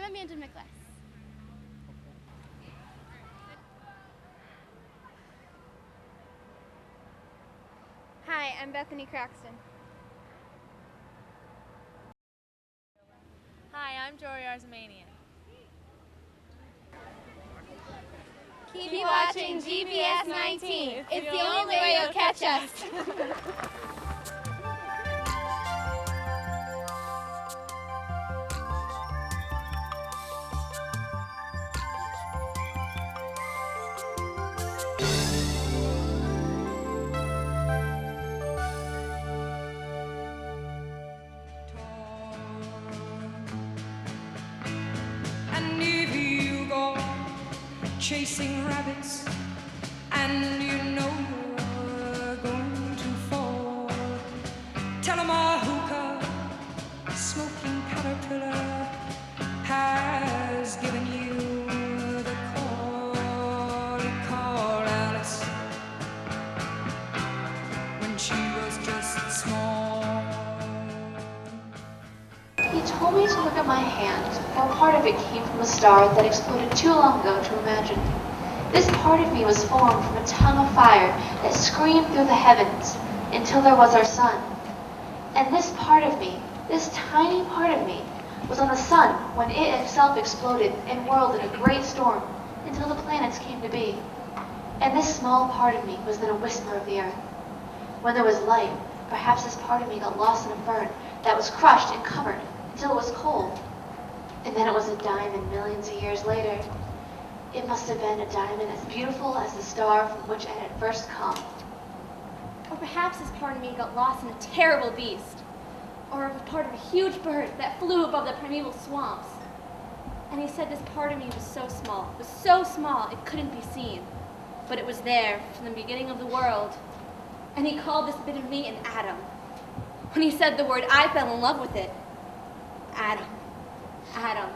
abandoned my class. Hi, I'm Bethany Craxton. Hi, I'm Jory Arzamanian. Keep watching GPS 19. It's the only way you'll catch us. And if you go chasing rabbits and you know you're going to fall, tell 'em a hookah smoking caterpillar has given you the call. He called Alice when she was just small. He told me to look at my hand, for a part of it came from a star that exploded too long ago to imagine. This part of me was formed from a tongue of fire that screamed through the heavens until there was our sun. And this part of me, this tiny part of me, was on the sun when it itself exploded and whirled in a great storm until the planets came to be. And this small part of me was then a whisper of the earth. When there was light, perhaps this part of me got lost in a fern that was crushed and covered until it was cold. And then it was a diamond millions of years later. It must have been a diamond as beautiful as the star from which it had first come. Or perhaps this part of me got lost in a terrible beast. Or a part of a huge bird that flew above the primeval swamps. And he said this part of me was so small it couldn't be seen. But it was there from the beginning of the world. And he called this bit of me an atom. When he said the word, I fell in love with it. Atom. Atom.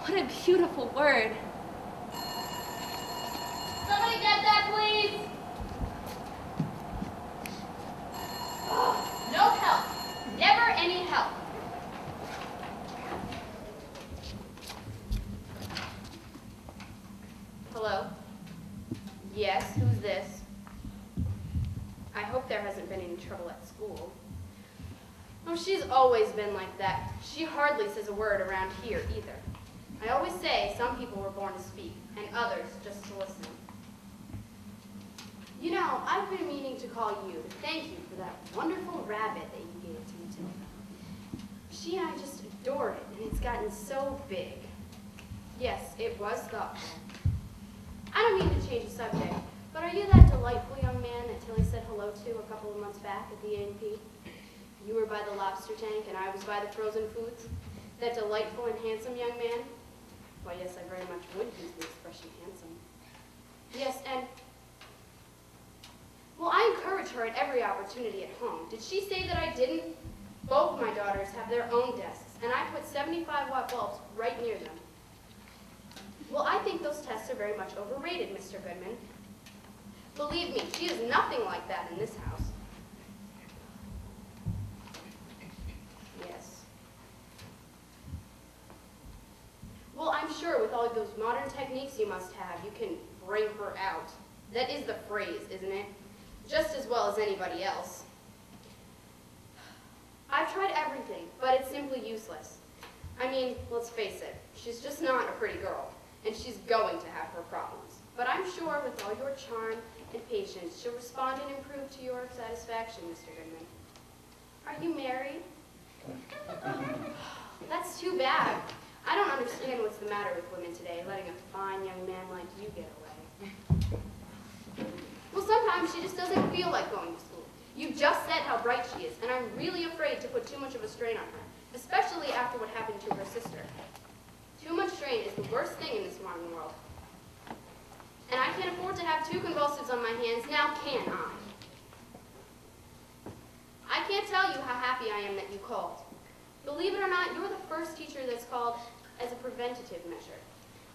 What a beautiful word. Somebody get that, please. No help. Never any help. Hello? Yes, who's this? I hope there hasn't been any trouble at school. Oh, she's always been like that. She hardly says a word around here either. I always say some people were born to speak, and others just to listen. You know, I've been meaning to call you to thank you for that wonderful rabbit that you gave to Matilda. She and I just adored it, and it's gotten so big. Yes, it was thoughtful. I don't mean to change the subject, but are you that delightful young man that Tilly said hello to a couple of months back at the A&P? You were by the lobster tank, and I was by the frozen foods. That delightful and handsome young man? Why, yes, I very much would use the expression handsome. Yes, and well, I encourage her at every opportunity at home. Did she say that I didn't? Both my daughters have their own desks, and I put 75-watt bulbs right near them. Well, I think those tests are very much overrated, Mr. Goodman. Believe me, she is nothing like that in this house. Yes. Well, I'm sure with all of those modern techniques you must have, you can bring her out. That is the phrase, isn't it? Just as well as anybody else. I've tried everything, but it's simply useless. I mean, let's face it, she's just not a pretty girl, and she's going to have her problems. But I'm sure with all your charm and patience, she'll respond and improve to your satisfaction, Mr. Goodman. Are you married? That's too bad. I don't understand what's the matter with women today, letting a fine young man like you get away. Well, sometimes she just doesn't feel like going to school. You just said how bright she is, and I'm really afraid to put too much of a strain on her, especially after what happened to her sister. Too much strain is the worst thing in this modern world. And I can't afford to have two convulsives on my hands, now can I? I can't tell you how happy I am that you called. Believe it or not, you're the first teacher that's called as a preventative measure.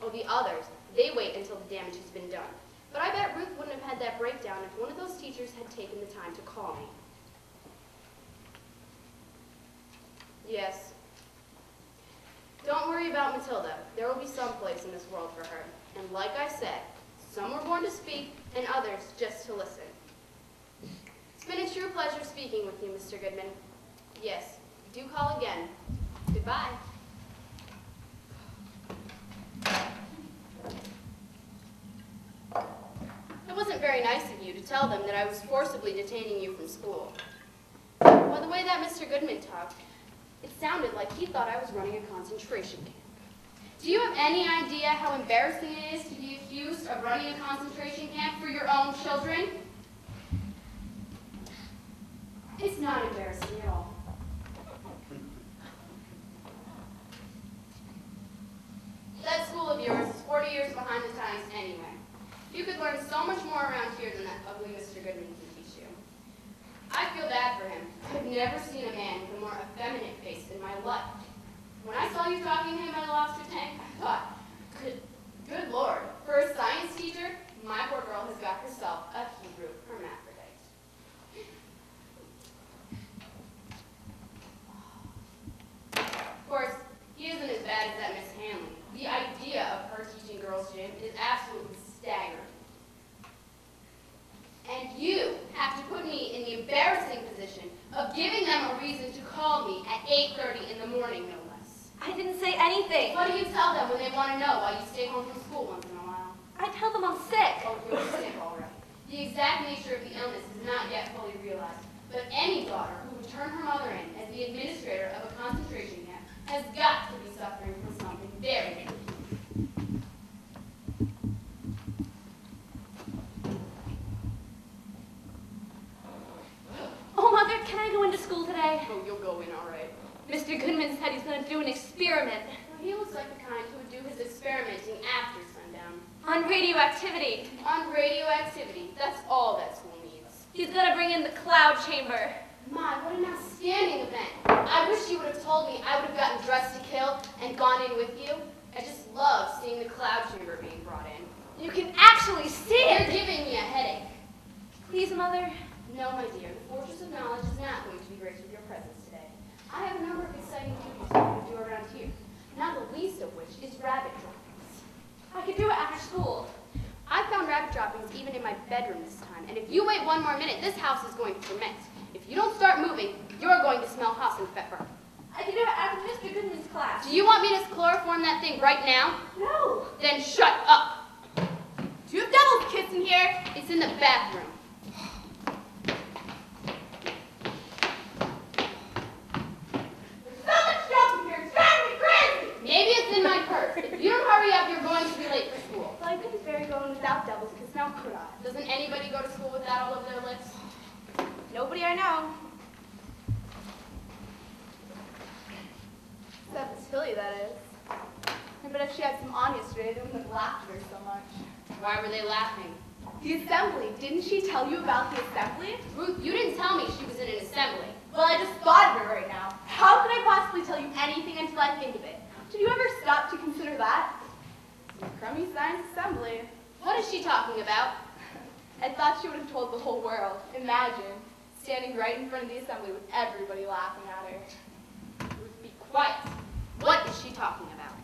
Oh, the others, they wait until the damage has been done. But I bet Ruth wouldn't have had that breakdown if one of those teachers had taken the time to call me. Yes. Don't worry worry about Matilda. There will be some place in this world for her. And like I said, some were born to speak and others just to listen. It's been a true pleasure speaking with you, Mr. Goodman. Yes, do call again. Goodbye. It wasn't very nice of you to tell them that I was forcibly detaining you from school. By the way that Mr. Goodman talked, it sounded like he thought I was running a concentration camp. Do you have any idea how embarrassing it is to be accused of running a concentration camp for your own children? It's not embarrassing at all. That school of yours is 40 years behind the times anyway. You could learn so much more around here than that ugly Mr. Goodman can teach you. I feel bad for him. I've never seen a man with a more effeminate face in my life. When I saw you talking to him at a lobster tank, I thought, good Lord, for a science teacher, my poor girl has got herself a Hebrew hermaphrodite. Of course, he isn't as bad as that Miss Hanley. The idea of her teaching girls gym is absolutely staggering. And you have to put me in the embarrassing position of giving them a reason to call me at 8:30 in the morning, no less. I didn't say anything. What do you tell them when they want to know why you stay home from school once in a while? I tell them I'm sick. Oh, you're sick, all right. The exact nature of the illness is not yet fully realized, but any daughter who would turn her mother in as the administrator of a concentration camp has got to be suffering from something very big. Oh, Mother, can I go into school today? Oh, you'll go in, all right. Mr. Goodman said he's going to do an experiment Well, he looks like the kind who would do his experimenting after sundown. on radioactivity. On radioactivity, that's all that school needs. He's going to bring in the cloud chamber. My, what an outstanding event. I wish you would have told me I would have gotten dressed to kill and gone in with you. I just love seeing the cloud chamber being brought in. You can actually see You're it. giving me a headache. Please, Mother. No, my dear, the Fortress of Knowledge is not going to be graced with your presence today. I have a number of exciting duties for you to do around here, not the least of which is rabbit droppings. I could do it after school. I found rabbit droppings even in my bedroom this time, and if you wait one more minute, this house is going to ferment. If you don't start moving, you're going to smell house and pepper. I could do it after Mr. Goodman's class. Do you want me to chloroform that thing right now? No. Then shut up. Do you have devil's kiss in here? It's in the bathroom. There's so much junk in here, it's driving me crazy. Maybe it's in my purse. If you don't hurry up, you're going to be late for school. Well, I couldn't bear going without devil's kiss now, could I? Doesn't anybody go to school with that all over their lips? Nobody I know. Except Tilly, that is. I bet if she had some on yesterday, they wouldn't have laughed at her so much. Why were they laughing? The assembly. Didn't she tell you about the assembly? Ruth, you didn't tell me she was in an assembly. Well, I just thought of it right now. How could I possibly tell you anything until I think of it? Did you ever stop to consider that? Some crummy science assembly. What is she talking about? I thought she would have told the whole world. Imagine, standing right in front of the assembly with everybody laughing at her. Ruth, be quiet. What is she talking about?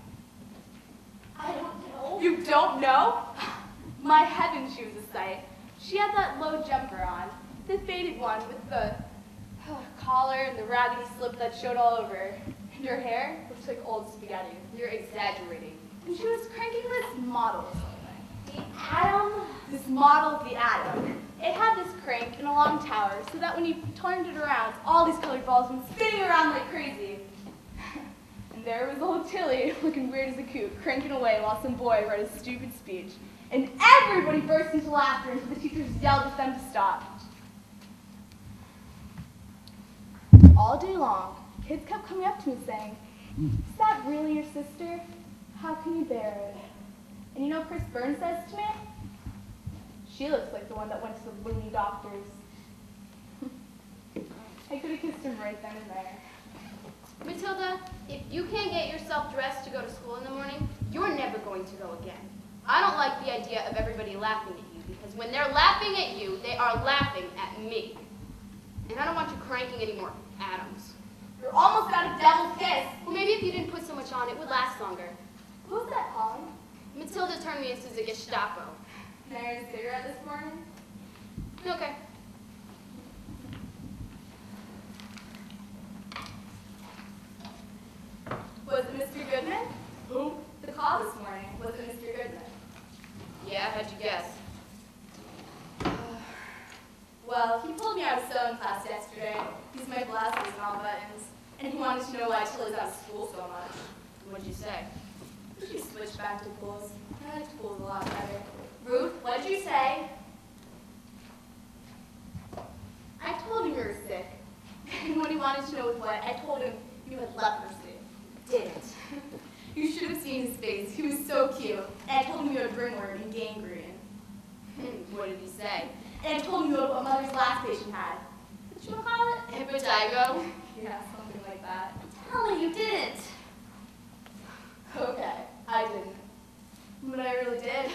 I don't know. You don't know? My heavens, she was a sight. She had that low jumper on, the faded one with the collar and the raggedy slip that showed all over. And her hair looked like old spaghetti. You're exaggerating. And she was cranking this model or something. The atom. This model of the atom. It had this crank in a long tower so that when you turned it around, all these colored balls went spinning around like crazy. And there was old Tilly, looking weird as a coot, cranking away while some boy read a stupid speech. And everybody burst into laughter until the teachers yelled at them to stop. All day long, kids kept coming up to me saying, "Is that really your sister? How can you bear it?" And you know what Chris Burns says to me? "She looks like the one that went to the loony doctors." I could have kissed him right then and there. Matilda, if you can't get yourself dressed to go to school in the morning, you're never going to go again. I don't like the idea of everybody laughing at you, because when they're laughing at you, they are laughing at me. And I don't want you cranking any more atoms. You're almost got a devil's kiss. Well, maybe if you didn't put so much on, it would last longer. Who's that calling? Matilda turned me into the Gestapo. Can I get a cigarette this morning? Okay. Was it Mr. Goodman? Who? The call this morning. Was it Mr. Goodman? Yeah, how'd you guess? Well, he pulled me out of sewing class yesterday. Used my glasses and all buttons. And he wanted to know why Tilly's out of school so much. What'd you say? She switched back to pools. I liked pools a lot better. Ruth, what did you say? I told him you were sick. And when he wanted to know with what, I told him you had leprosy. Didn't. You should have seen his face. He was so cute. And I told him you had ringworm and gangrene. What did he say? And I told him you had what Mother's last patient had. What you want to call it? Hepatigo? Yeah, something like that. Tell me you didn't. Okay, I didn't. But I really did.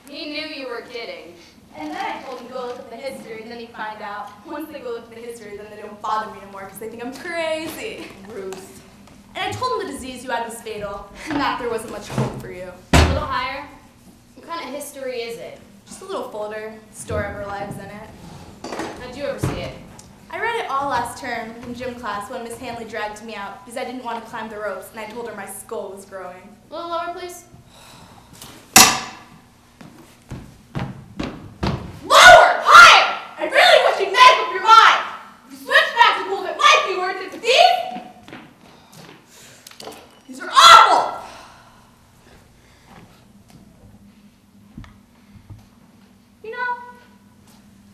He knew you were kidding. And then I told him to go look at the history, and then he find out once they go look at the history, then they don't bother me anymore because they think I'm crazy. Ruth. And I told him the disease you had was fatal, and that there wasn't much hope for you. A little higher? What kind of history is it? Just a little folder, story of our lives in it. How'd you ever see it? I read it all last term in gym class when Miss Hanley dragged me out because I didn't want to climb the ropes, and I told her my skull was growing. A little lower, please. Lower! Higher! I really wish you'd make up your mind! If you switch back to pools, it might be worth it, but these are awful! You know,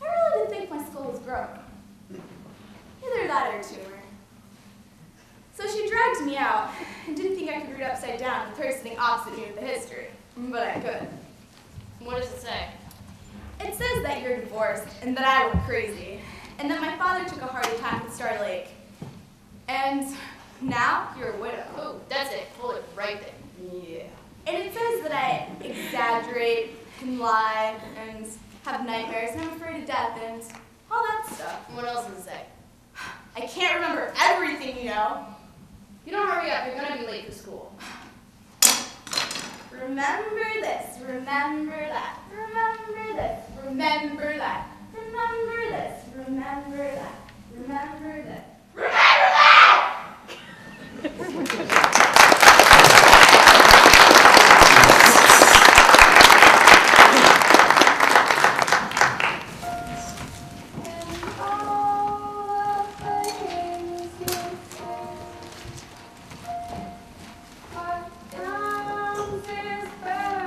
I really didn't think my skull was growing. Either that or a tumor. So she dragged me out and didn't think I could read upside down with her sitting opposite me with the history. But I could. What does it say? It says that you're divorced and that I went crazy, and that my father took a heart attack at Star Lake. And now you're a widow. Oh, that's it. Hold it right there. Yeah. And it says that I exaggerate and lie and have nightmares and I'm afraid of death and all that stuff. What else does it say? I can't remember everything, you know. You don't hurry up. You're gonna be late for school. Remember this, remember that, remember this, remember that, remember this, remember that, remember this. Remember that! And all of the things you say are comes is better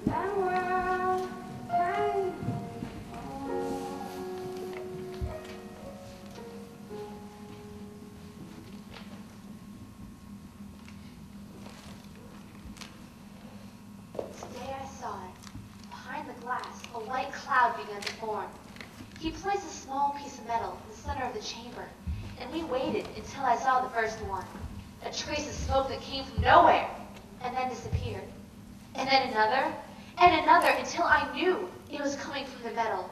than world can. Today I saw it. Behind the glass, a white cloud began to form. He placed a small piece of metal in the center of the chamber, and we waited until I saw the first one. A trace of smoke that came from nowhere, and then disappeared. And then another, until I knew it was coming from the metal.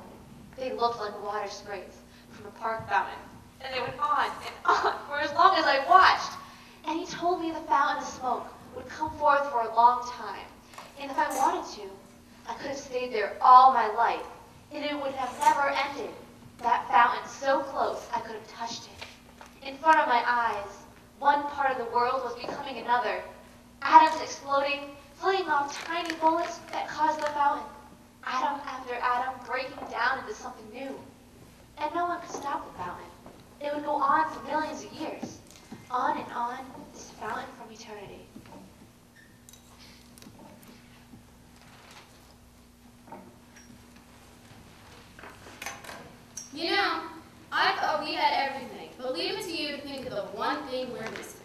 They looked like water sprays from a park fountain. And they went on and on for as long as I watched. And he told me the fountain of smoke would come forth for a long time. And if I wanted to, I could have stayed there all my life, and it would have never ended. That fountain so close I could have touched it. In front of my eyes, one part of the world was becoming another. Atoms exploding, flinging off tiny bullets that caused the fountain. Atom after atom breaking down into something new. And no one could stop the fountain. It would go on for millions of years. On and on, this fountain from eternity. You know, I thought we had everything, but leave it to you to think of the one thing we're missing.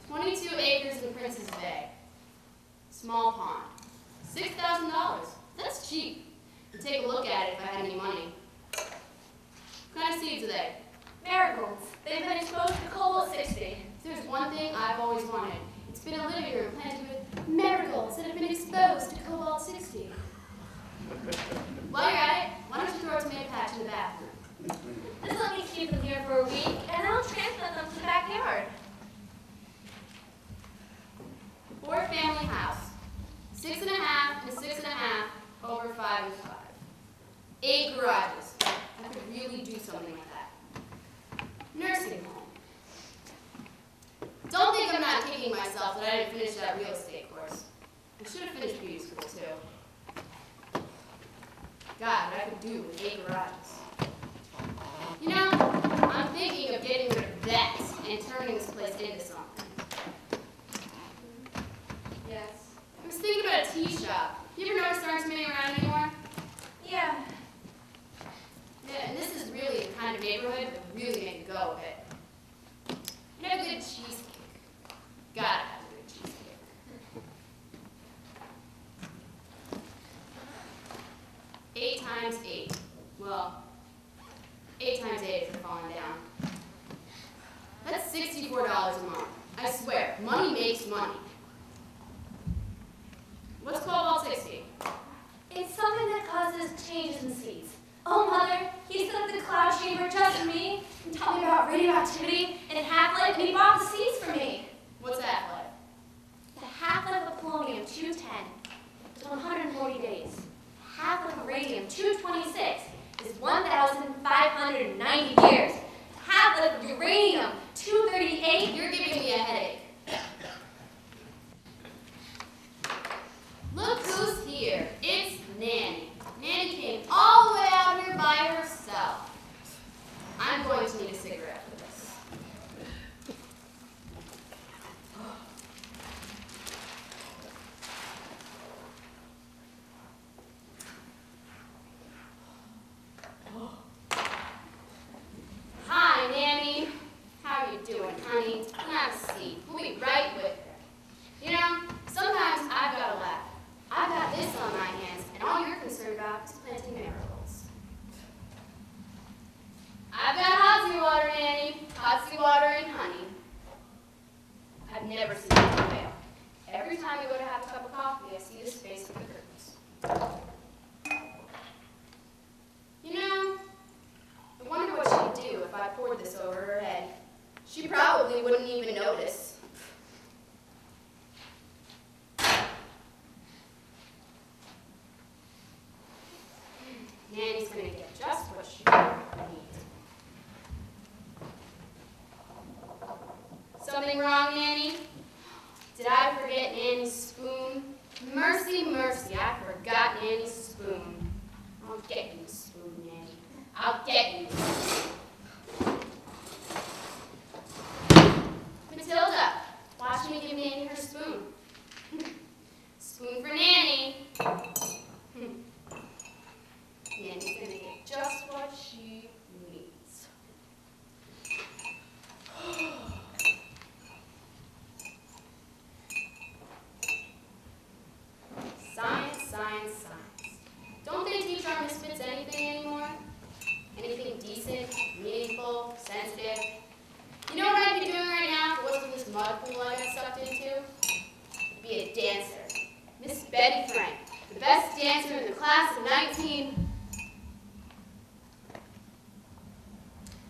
"22 acres in Princess Bay. Small pond. $6,000. That's cheap. I'd take a look at it if I had any money. What kind of seeds are they? Marigolds. They've been exposed to cobalt-60. If there's one thing I've always wanted, it's been a living room planted with marigolds that have been exposed to cobalt-60. While you're at it, why don't you throw a tomato patch in the back? garages. I could really do something like that. Nursing home. Don't think I'm not kicking myself that I didn't finish that real estate course. I should have finished beauty school too. God, what I could do with 8 garages. You know, I'm thinking of getting rid of that and turning this place into something. Yes. I was thinking about a tea shop. You ever notice there aren't too many around anymore? Yeah. Yeah, and this is really the kind of neighborhood that would really make a go of it. And have a good cheesecake. Gotta have a good cheesecake. 8 times 8. Well, 8 times 8 if you're falling down. That's $64 a month. I swear, money makes money. What's 1260? It's something that causes changes in seas. Oh, Mother, he set up the cloud chamber just for me and taught me about radioactivity and half-life, and he bought the seeds for me. What's that like? The half-life of polonium-210 is 140 days. Half-life of radium-226 is 1,590 years. Half-life of uranium-238. You're giving me a headache. Look who's here. It's Nanny. Nanny came all the way out here by herself. I'm going to need a cigarette for this. Hi, Nanny. How are you doing, honey? Have a seat. We'll be right with you. You know, sometimes I've got to laugh. I've got this on my hands, and all you're concerned about is planting marigolds. I've got hot seawater, Nanny. Hot seawater and honey. I've never seen it fail. Every time we go to have a cup of coffee, I see this face with the curtains. You know, I wonder what she'd do if I poured this over her head. She probably wouldn't even notice. Nanny's gonna get just what she needs. Something wrong, Nanny? Did I forget Nanny's spoon? Mercy, mercy, I forgot Nanny's spoon. I'll get you the spoon, Nanny. I'll get you the spoon. Matilda, watch me give Nanny her spoon. Spoon for Nanny. Nanny's gonna get just what she needs. Science, science, science. Don't they teach our misfits anything anymore? Anything decent, meaningful, sensitive? You know what I'd be doing right now if it wasn't this mud pool I got sucked into? Be a dancer. Miss Betty Frank, the best dancer in the class of 19.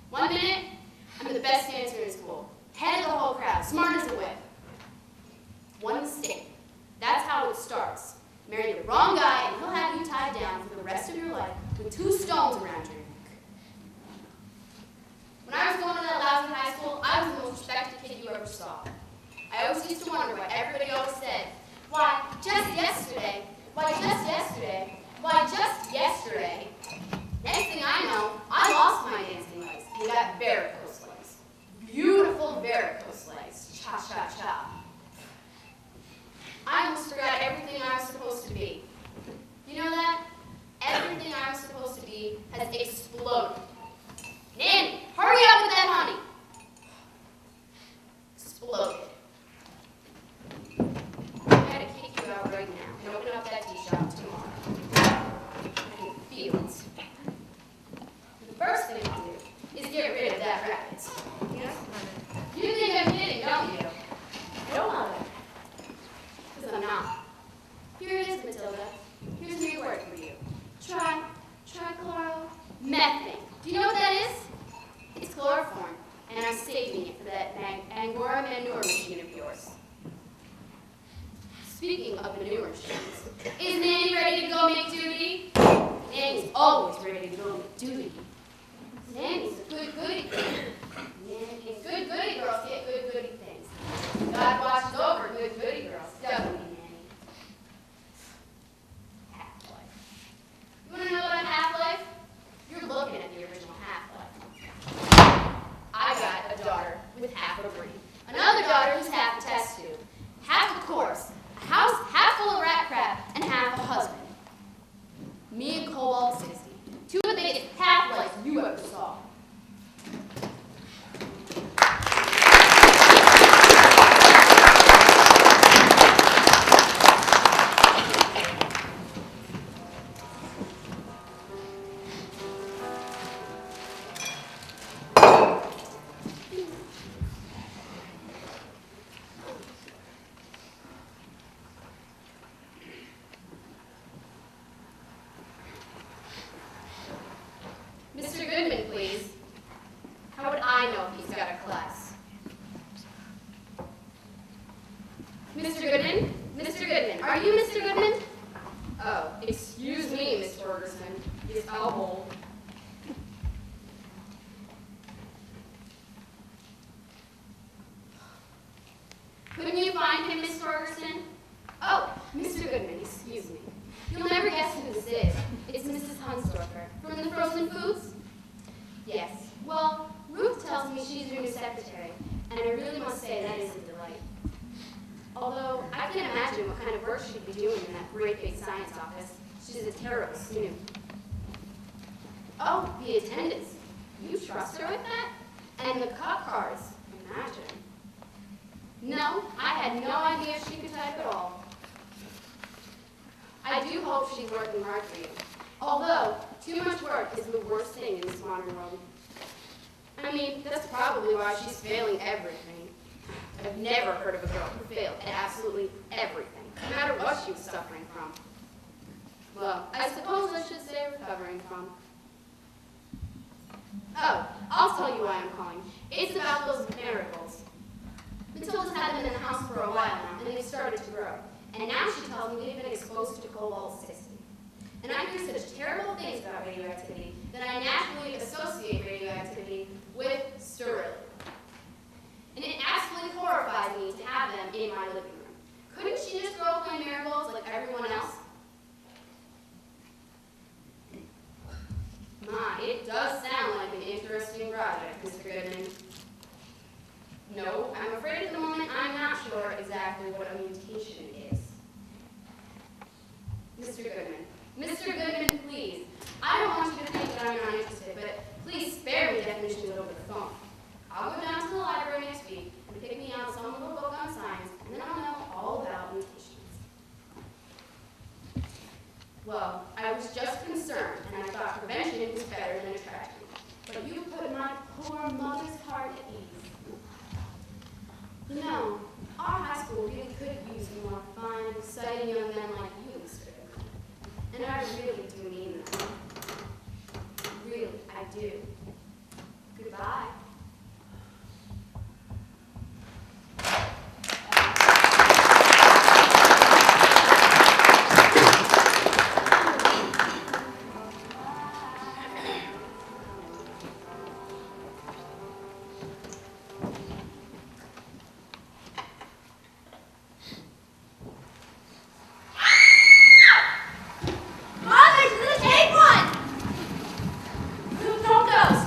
1 minute, I'm the best dancer in school. Head of the whole crowd, smart as a whip. One mistake. That's how it starts. Marry the wrong guy and he'll have you tied down for the rest of your life with 2 stones around your neck. When I was going to that lousy high school, I was the most respected kid you ever saw. I always used to wonder why everybody always said, why, just yesterday, why, just yesterday, why, just yesterday. Next thing I know, I lost my dancing legs and got varicose legs. Beautiful varicose legs. Cha, cha, cha. I almost forgot everything I was supposed to be. You know that? Everything I was supposed to be has exploded. Nanny, hurry up with that honey. Exploded. I gotta kick you out right now and open up that tea shop tomorrow. I can feel it. The first thing I'll do is get rid of that rabbit. Yes, Mother. You think I'm kidding, don't you? No, Mother. Because I'm not. Here it is, Matilda. Here's a new word for you. Trichloromethane. Do you know what that is? It's chloroform, and I'm saving it for that Angora manure machine of yours. Speaking of manure machines, is Nanny ready to go make duty? Nanny's always ready to go to duty. Nanny's a good goody. Nanny's good goody girls get good goody things. God watches over good goody girls, doesn't he, Nanny? Half-Life. You want to know about Half-Life? You're looking at the original Half-Life. I got a daughter with half a brain. Another daughter who's half a test tube. Half a course. A house half full of rat crap and half a husband. Me and Cobalt 60. Two of the biggest Half-Lives you ever saw. Mr. Goodman, please. How would I know if he's got a class? Mr. Goodman? Mr. Goodman, are you Mr. Goodman? Oh, excuse me, Miss Ferguson. Yes, I'll hold. Couldn't you find him, Miss Ferguson? Oh, Mr. Goodman, excuse me. You'll never guess who this is. It's Mrs. Hunsdorfer from the Frozen Foods? Yes. Well, Ruth tells me she's your new secretary, and I really must say that is a delight. Although, I can't imagine what kind of work she'd be doing in that great big science office. She's a terrible snoop. Oh, the attendance. You trust her with that? And the cut cards. Imagine. No, I had no idea she could type at all. I do hope she's working hard for you. Although, too much work is the worst thing in this modern world. I mean, that's probably why she's failing everything. I've never heard of a girl who failed at absolutely everything, no matter what she was suffering from. Well, I suppose I should say recovering from. Oh, I'll tell you why I'm calling. It's about those marigolds. Matilda's had them in the house for a while now, and they've started to grow. And now she tells me they've been exposed to cobalt 60. And I hear such terrible things about radioactivity that I naturally associate radioactivity with sterility. And it absolutely horrifies me to have them in my living room. Couldn't she just grow plain marigolds like everyone else? My, it does sound like an interesting project, Mr. Goodman. No, I'm afraid at the moment I'm not sure exactly what a mutation is. Mr. Goodman. Mr. Goodman, please. I don't want you to think that I'm not interested, but please spare me definitions over the phone. I'll go down to the library next week and pick me out some little book on science, and then I'll know all about mutations. Well, I was just concerned, and I thought prevention was better than attraction. But you put my poor mother's heart at ease. You know, our high school really could use more fine, exciting young men like you, Mr. Goodman. And I really do mean that. Really, I do. Goodbye. Mom, there's a big one! Don't go!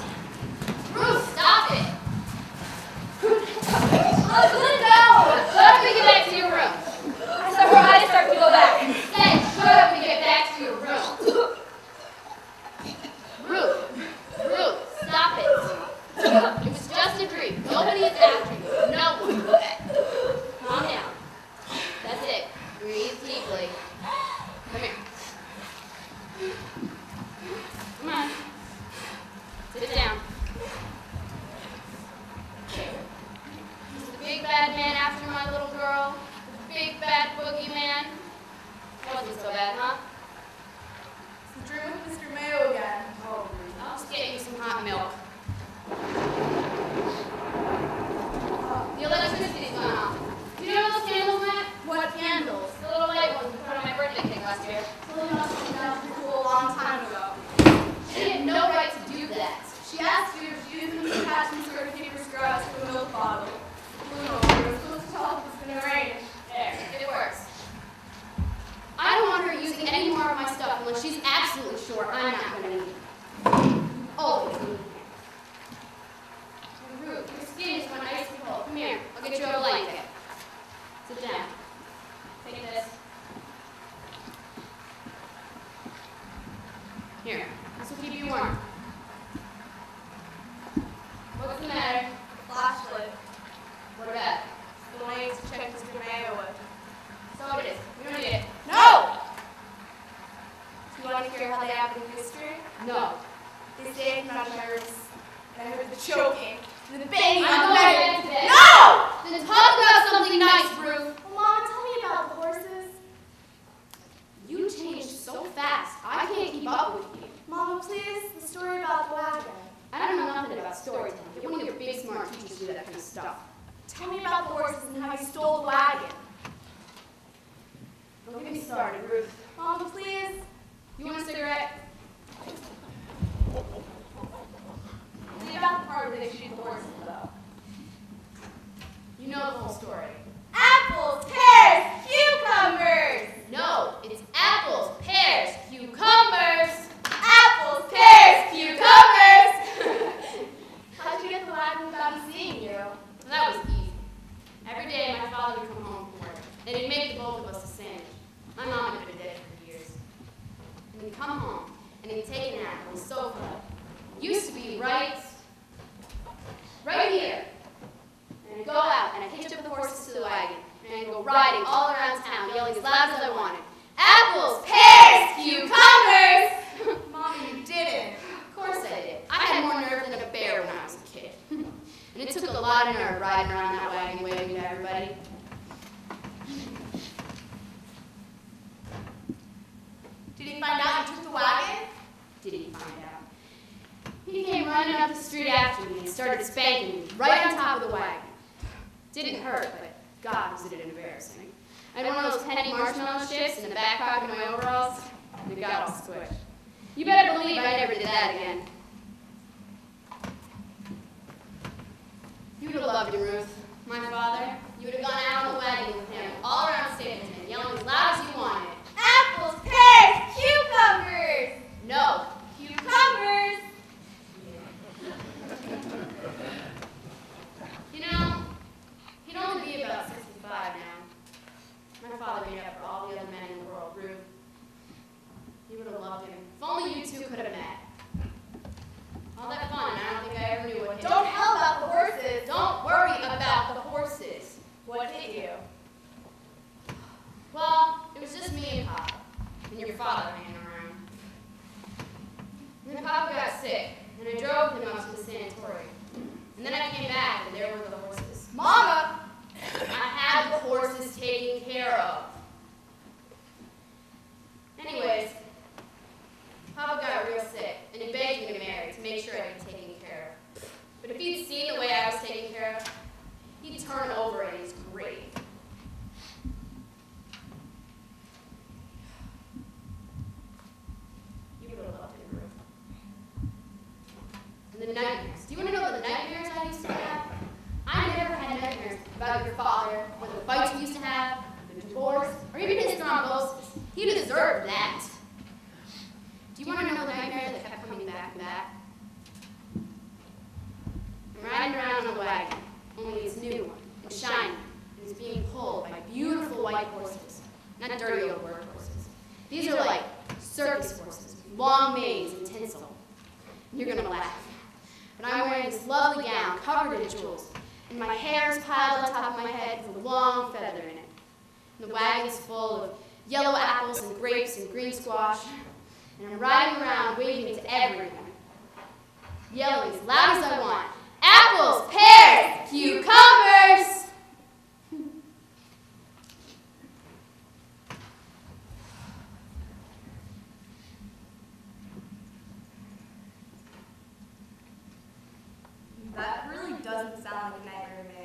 be warned. What's the matter? Flashlight. What about it? The one I used to check Mr. Mayo with. So it is. We don't need it. No! Do you want to hear how they happened in history? No. They say I came out of my room, and I heard the choking, and the banging I'm on the going bed. to bed today. No! Then talk about something nice, Ruth. Well, Mama, tell me about the horses. You changed so fast. I can't keep up with you. Mama, please, the story about the wagon. I don't know nothing about storytelling. Get one of your big smart teachers to do that kind of stuff. Tell me about the horses and how you stole the wagon. Don't get me started, Ruth. Mama, please. You want a cigarette? Tell me about the part where they shoot the horses, though. You know the whole story. Apples, pears, cucumbers. No, it's apples, pears, cucumbers. Apples, pears, cucumbers. How'd you get the wagon without me seeing you? Well, that was easy. Every day my father would come home from work, and he'd make the both of us a sandwich. My mom had been dead for years. And he'd come home, and he'd take a nap on the sofa. Used to be right here. And I'd go out, and I'd hitch up the horses to the wagon, and I'd go riding all around town, yelling as loud as I wanted. Apples, pears, cucumbers! Mommy, you didn't. Of course I did. I had more nerve than a bear when I was a kid. And it took a lot of nerve riding around that wagon waving to everybody. Did he find out you took the wagon? Did he find out? He came running up the street after me and started spanking me right on top of the wagon. Didn't hurt, but God, was it embarrassing. I had one of those penny marshmallow chips in the back pocket of my overalls, and it got all squished. You better believe I never did that again. You would have loved him, Ruth. My father, you would have gone out on the wagon with him all around Stapleton, yelling as loud as you wanted. Apples, pears, cucumbers. No. Cucumbers. You know, he'd only be about 65 now. My father made up for all the other men in the world, Ruth. You would have loved him. If only you two could have met. All that fun, and I don't think I ever knew what hit Don't me. tell about the horses. Don't worry about the horses. What hit you? Well, it was just me and Papa, and your father hanging around. And then Papa got sick, and I drove him up to the sanatorium. And then I came back, and there were the horses. Mama! I had the horses taken care of. Anyways, Papa got real sick, and he begged me to marry to make sure I'd be taken care of. But if he'd seen the way I was taken care of, he'd turn over in his grave. You would have loved him, Ruth. And the nightmares. Do you want to know the nightmares I used to have? I never had nightmares about your father, or the fights we used to have, the divorce, or even his thrombosis. He deserved that. Do you want to know the nightmare that kept coming back and back? I'm riding around on the wagon, only it's new one, and shiny, and it's being pulled by beautiful white horses, not dirty old work horses. These are like circus horses, with long manes and tinsel. You're gonna laugh. But I'm wearing this lovely gown covered in jewels, and my hair is piled on top of my head with a long feather in it. And the wagon's full of yellow apples and grapes and green squash, and I'm riding around waving to everyone, yelling as loud as I want, apples, pears, cucumbers! That really doesn't sound like a nightmare to me.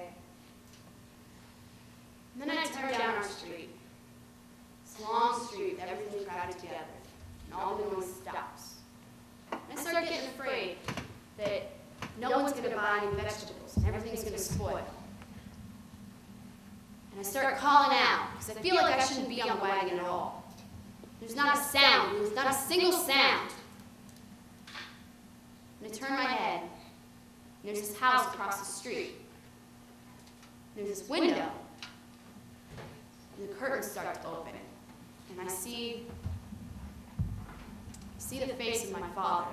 And then I turn down our street. This long street with everything crowded together, and all the noise stops. And I start getting afraid that no one's going to buy any vegetables, and everything's going to spoil. And I start calling out, because I feel like I shouldn't be on the wagon at all. There's not a sound, there's not a single sound. And I turn my head, and there's this house across the street. There's this window, and the curtains start to open, and I see the face of my father.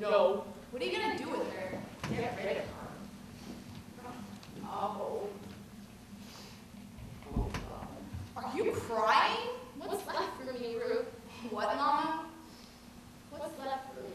No. What are you gonna do with her? Get rid of her. Oh. Oh, God. Are you crying? What's left for me, Ruth? What, Mama? What's left for me?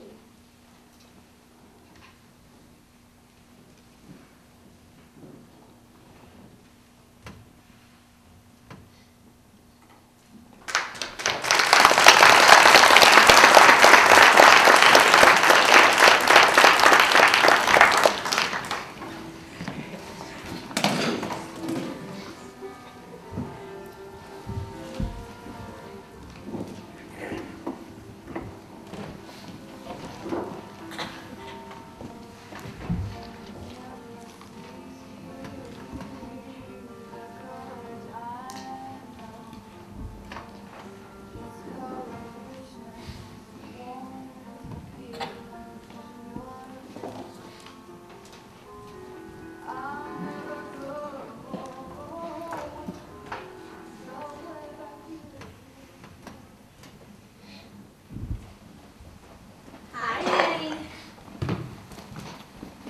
Hi, Daddy.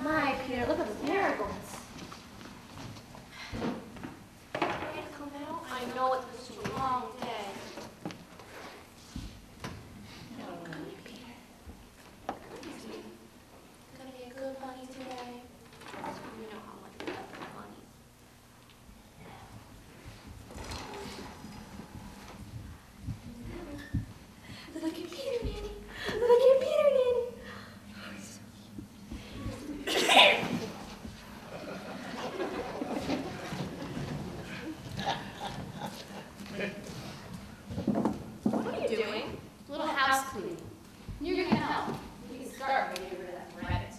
My, Peter, look at the marigolds. Ready to come out? I know it's been a long day. Gonna be a good bunny today. You know how much I love the bunnies. Look at Peter, Nanny. Look at Peter, Nanny. Oh, he's so What are you doing? Little house cleaning. You're gonna help. You can start by getting rid of that rabbit.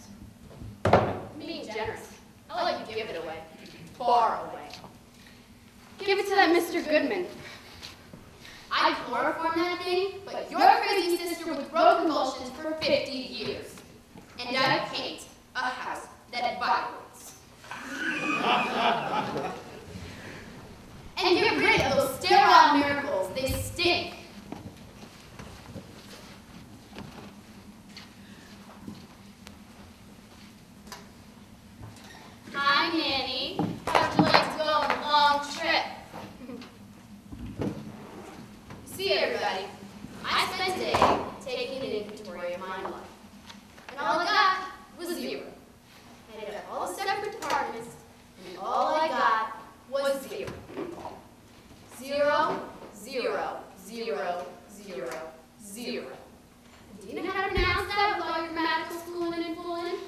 I'm being generous. I'll let you give it away. Far away. Give it to that Mr. Goodman. I chloroform that thing, but your crazy sister with broken convulsions for 50 years. And I paint a house that vibrates. And get rid of those sterile miracles. They stink. Hi, Nanny. How'd you like to go on a long trip? See, everybody, I spent a day taking an inventory of my life. And all I got was 0. I added up all the separate departments, and all I got was 0. 0, 0, 0, 0, 0. Do you know how to pronounce that with all your grammatical schooling and fooling?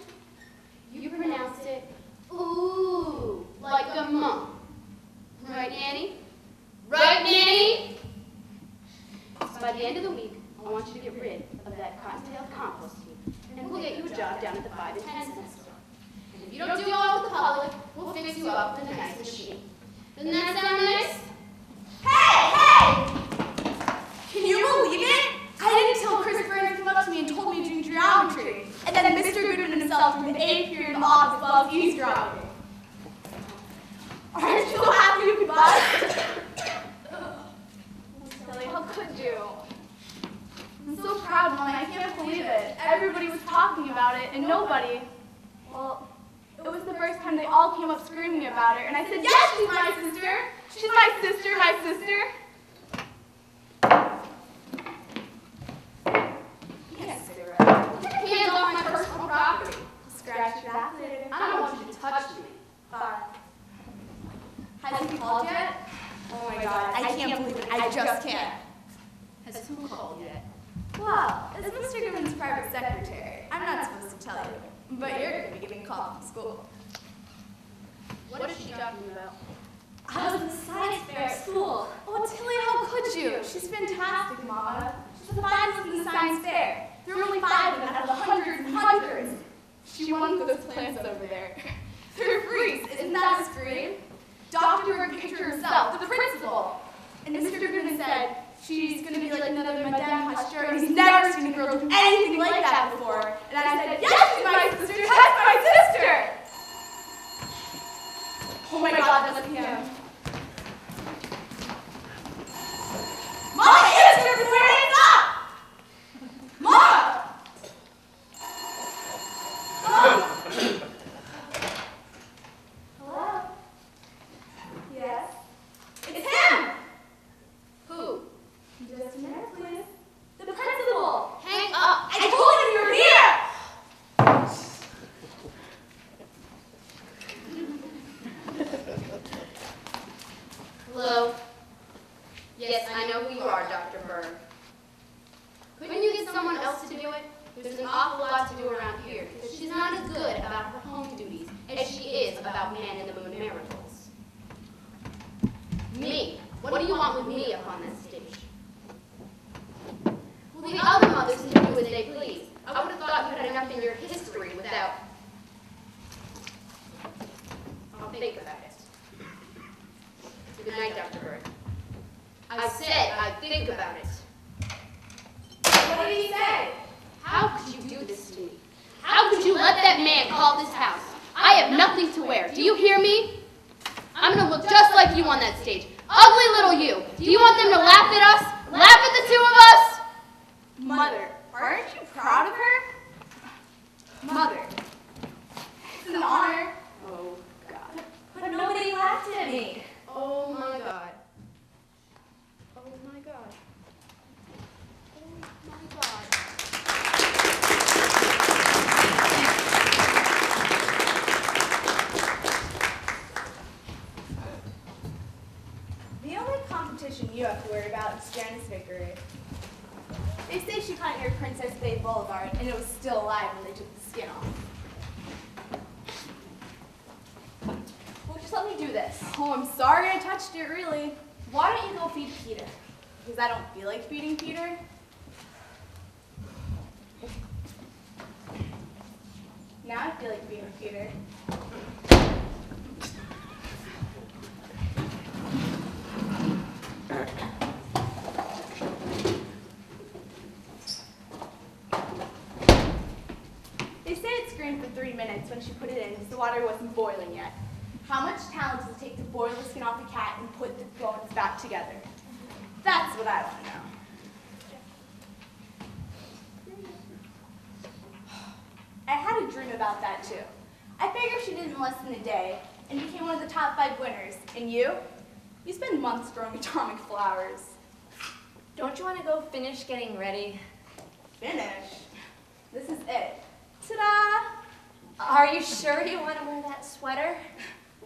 You pronounced it, ooh, like a monk. Right, Nanny? Right, Nanny? So by the end of the week, I want you to get rid of that cotton-tailed compost heap, and we'll get you a job down at the 5 and 10 cent store. And if you don't do all with the public, we'll fix you up with a nice machine. Doesn't that sound nice? Hey! Can you believe it? I didn't tell Chris Burns came up to me and told me to do geometry. And then Mr. Goodman himself from the 8th period in the office loves eavesdropping. Aren't you so happy you could bust? Silly, how could you? I'm so proud, Mom. I can't believe it. Everybody was talking about it, and nobody. Well, it was the first time they all came up screaming about her, and I said, yes, she's my sister. She's my sister, my sister. Yes, Sarah. Get your hands off my personal property. Scratch your back later. I don't want you to touch me. Fine. Has he called yet? Oh my God, I can't believe it. I just can't. Has who called yet? Well, it's Mr. Goodman's private secretary. I'm not supposed to tell you, but you're going to be getting called from school. What is she talking about? I was in the science fair at school. Oh, Tilly, how could you? She's fantastic, Mama. She's the finest in the science fair. There are only 5 of them out of the hundreds and hundreds. She won for those plants over there. They're freaks. Isn't that a scream? Dr. Berg picture himself, the principal. And Mr. Goodman said she's going to be like another Madame Pasteur, and he's never seen a girl do anything like that before. And I said, yes, she's my sister. That's my sister. Oh my God, that's him. Mama, answer before it hangs up! Mama! I told him you were here! Hello? Yes, I know who you are, Dr. Berg. Couldn't you get someone else to do it? There's an awful lot to do around here, because she's not as good about her home duties as she is about Man in the Moon Marigolds. Me? What do you want with me up on that stage? Well, the other mothers can do as they please. I would have thought you had enough in your history without... I'll think about it. Good night, Dr. Bird. I said I'd think about it. What did he say? How could you do this to me? How could you let that man call this house? I have nothing to wear. Do you hear me? I'm going to look just like you on that stage. Ugly little you. Do you want them to laugh at us? Laugh at the two of us? Mother, aren't you proud of her? Mother, it's an honor. Oh, God. But nobody laughed at me. Oh, my God. Oh, my God. Oh, my God. The only competition you have to worry about is Janice Vickery. They say she caught it near Princess Bay Boulevard, and it was still alive when they took the skin off. Well, just let me do this. Oh, I'm sorry I touched it, really. Why don't you go feed Peter? Because I don't feel like feeding Peter. Now I feel like feeding Peter. They say it screamed for 3 minutes when she put it in because the water wasn't boiling yet. How much talent does it take to boil the skin off a cat and put the bones back together? That's what I want to know. I had a dream about that too. I figured she did it in less than a day and became one of the top 5 winners. And you? You spend months growing atomic flowers. Don't you want to go finish getting ready? Finish? This is it. Ta-da! Are you sure you want to wear that sweater?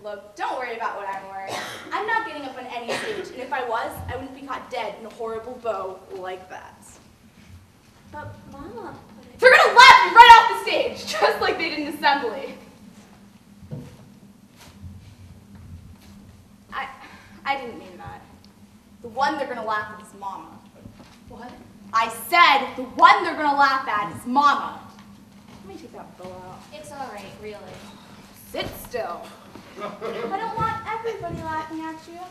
Look, don't worry about what I'm wearing. I'm not getting up on any stage, and if I was, I wouldn't be caught dead in a horrible bow like that. But Mama... They're gonna laugh me right off the stage, just like they did in assembly. I didn't mean that. The one they're gonna laugh at is Mama. What? I said the one they're gonna laugh at is Mama. Let me take that bow out. It's all right, really. Sit still. I don't want everybody laughing at you.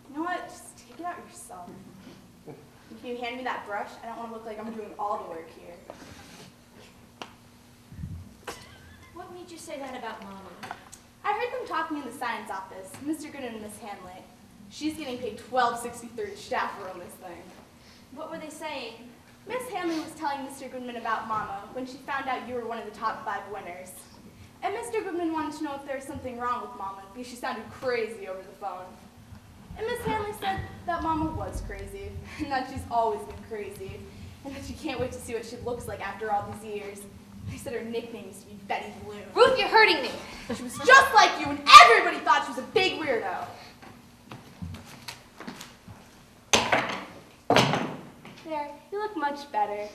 You know what? Just take it out yourself. Can you hand me that brush? I don't want to look like I'm doing all the work here. What made you say that about Mama? I heard them talking in the science office, Mr. Goodman and Miss Hanley. She's getting paid $12.63 staff for on this thing. What were they saying? Miss Hanley was telling Mr. Goodman about Mama when she found out you were one of the top 5 winners. And Mr. Goodman wanted to know if there was something wrong with Mama because she sounded crazy over the phone. And Miss Hanley said that Mama was crazy, and that she's always been crazy, and that she can't wait to see what she looks like after all these years. They said her nickname used to be Betty Blue. Ruth, you're hurting me. She was just like you, and everybody thought she was a big weirdo. There, you look much better.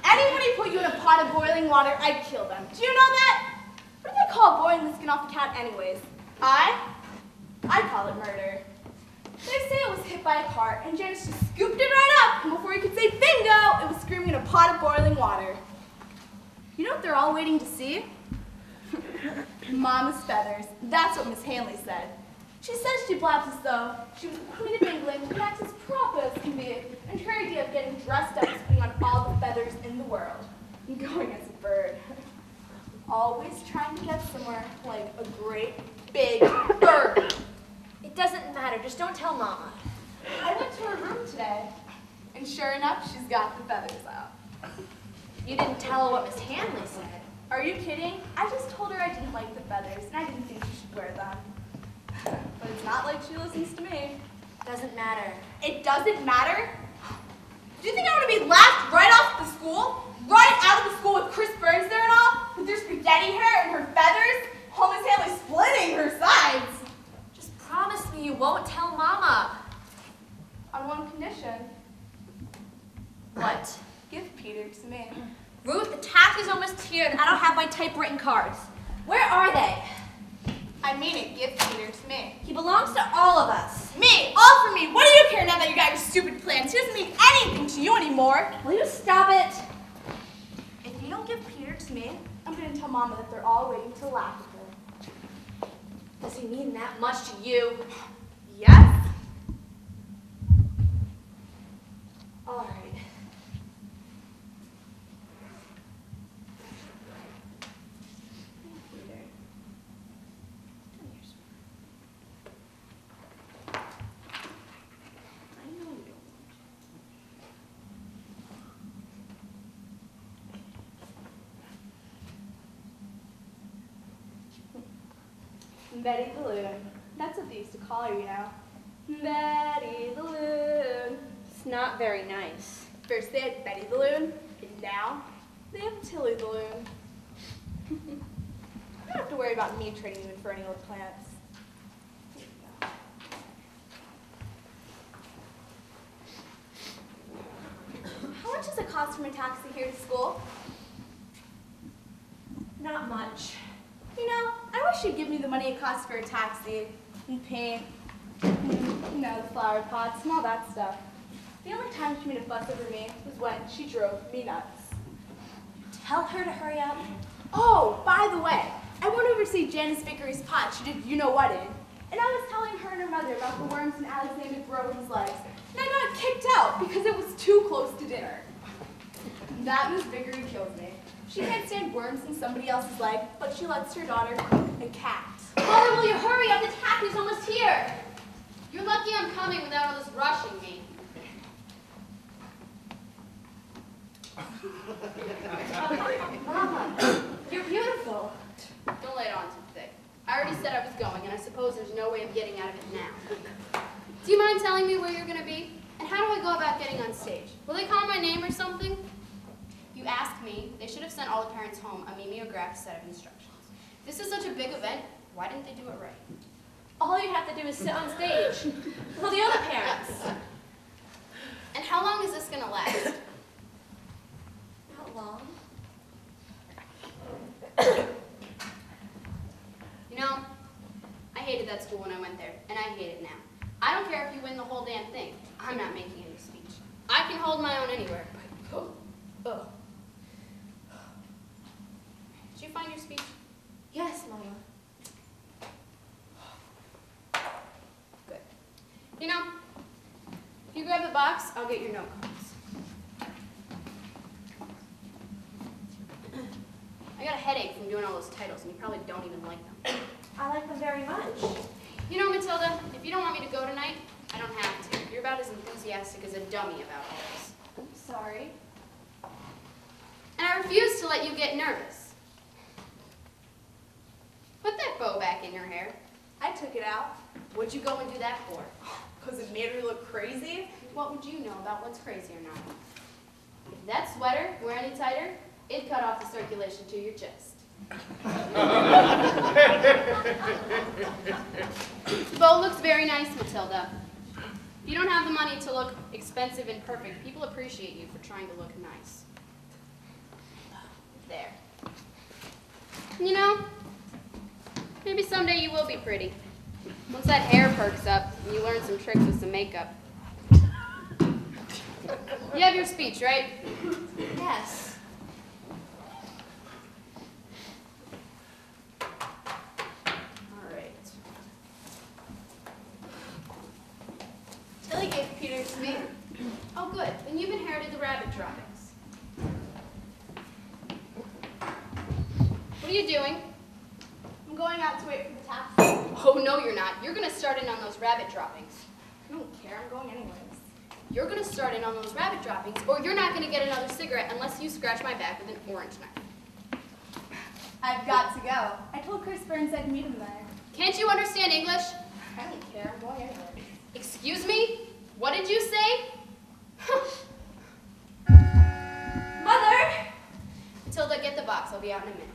Anybody put you in a pot of boiling water, I'd kill them. Do you know that? What do they call boiling the skin off a cat anyways? I call it murder. They say it was hit by a car, and Janice just scooped it right up, and before you could say bingo, it was screaming in a pot of boiling water. You know what they're all waiting to see? Mama's feathers. That's what Miss Hanley said. She says she blabs as though she was the Queen of England and acts as proper as can be, and her idea of getting dressed up is putting on all the feathers in the world and going as a bird. Always trying to get somewhere like a great big bird. It doesn't matter. Just don't tell Mama. I went to her room today, and sure enough, she's got the feathers out. You didn't tell her what Miss Hanley said. Are you kidding? I just told her I didn't like the feathers, and I didn't think she should wear them. But it's Not like she listens to me. Doesn't matter. It doesn't matter? Do you think I'm gonna be laughed right off the school? Right out of the school with Chris Burns there and all? With her spaghetti hair and her feathers? All Miss Haley splitting her sides. Just promise me you won't tell Mama. On one condition. What? Give Peter to me. Ruth, the task is almost here and I don't have my typewritten cards. Where are they? I mean it, give Peter to me. He belongs to all of us. Me, all for me. What do you care now that you got your stupid plans? He doesn't mean anything to you anymore. Will you stop it? If you don't give Peter to me, I'm gonna tell Mama that they're all waiting to laugh at her. Does he mean that much to you? Yes? All right. Betty the Loon. That's what they used to call her, you know. Betty the Loon. It's not very nice. First they had Betty the Loon, and now they have Tilly the Loon. You don't have to worry about me trading you in for any old plants. Here you go. How much does it cost from a taxi here to school? Not much. You know, I wish you'd give me the money it costs for a taxi and paint, you know, the flower pots and all that stuff. The only time she made a fuss over me was when she drove me nuts. Tell her to hurry up. Oh, by the way, I went over to see Janice Vickery's pot. She did you-know-what in. And I was telling her and her mother about the worms in Alexander Grove's legs. And I got kicked out because it was too close to dinner. That Miss Vickery kills me. She can't stand worms in somebody else's leg, but she lets her daughter cook a cat. Mother, will you hurry up? The taxi's almost here. You're lucky I'm coming without all this rushing me. Mama, you're beautiful. Don't lay it on too thick. I already said I was going, and I suppose there's no way of getting out of it now. Do you mind telling me where you're going to be? And how do I go about getting on stage? Will they call my name or something? If you ask me, they should have sent all the parents home a mimeographed set of instructions. This is such a big event. Why didn't they do it right? All you have to do is sit on stage with all the other parents. And how long is this going to last? Not long. You know, I hated that school when I went there, and I hate it now. I don't care if you win the whole damn thing. I'm not making any speech. I can hold my own anywhere, but ugh. Did you find your speech? Yes, Mama. Good. You know, if you grab the box, I'll get your note cards. I got a headache from doing all those titles, and you probably don't even like them. I like them very much. You know, Matilda, if you don't want me to go tonight, I don't have to. You're about as enthusiastic as a dummy about all this. I'm sorry. And I refuse to let you get nervous. Put that bow back in your hair. I took it out. What'd you go and do that for? Because it made her look crazy. What would you know about what's crazy or not? If that sweater were any tighter, it'd cut off the circulation to your chest. The bow looks very nice, Matilda. If you don't have the money to look expensive and perfect, people appreciate you for trying to look nice. There. You know, maybe someday you will be pretty. Once that hair perks up and you learn some tricks with some makeup. You have your speech, right? Yes. All right. Tilly gave Peter to me. Oh, good. Then you've inherited the rabbit droppings. What are you doing? I'm going out to wait for the taxi. Oh, no, you're not. You're going to start in on those rabbit droppings. I don't care. I'm going anyways. You're going to start in on those rabbit droppings, or you're not going to get another cigarette unless you scratch my back with an orange knife. I've got to go. I told Chris Burns I'd meet him there. Can't you understand English? I don't care. did you say? Mother! Matilda, get the box. I'll be out in a minute.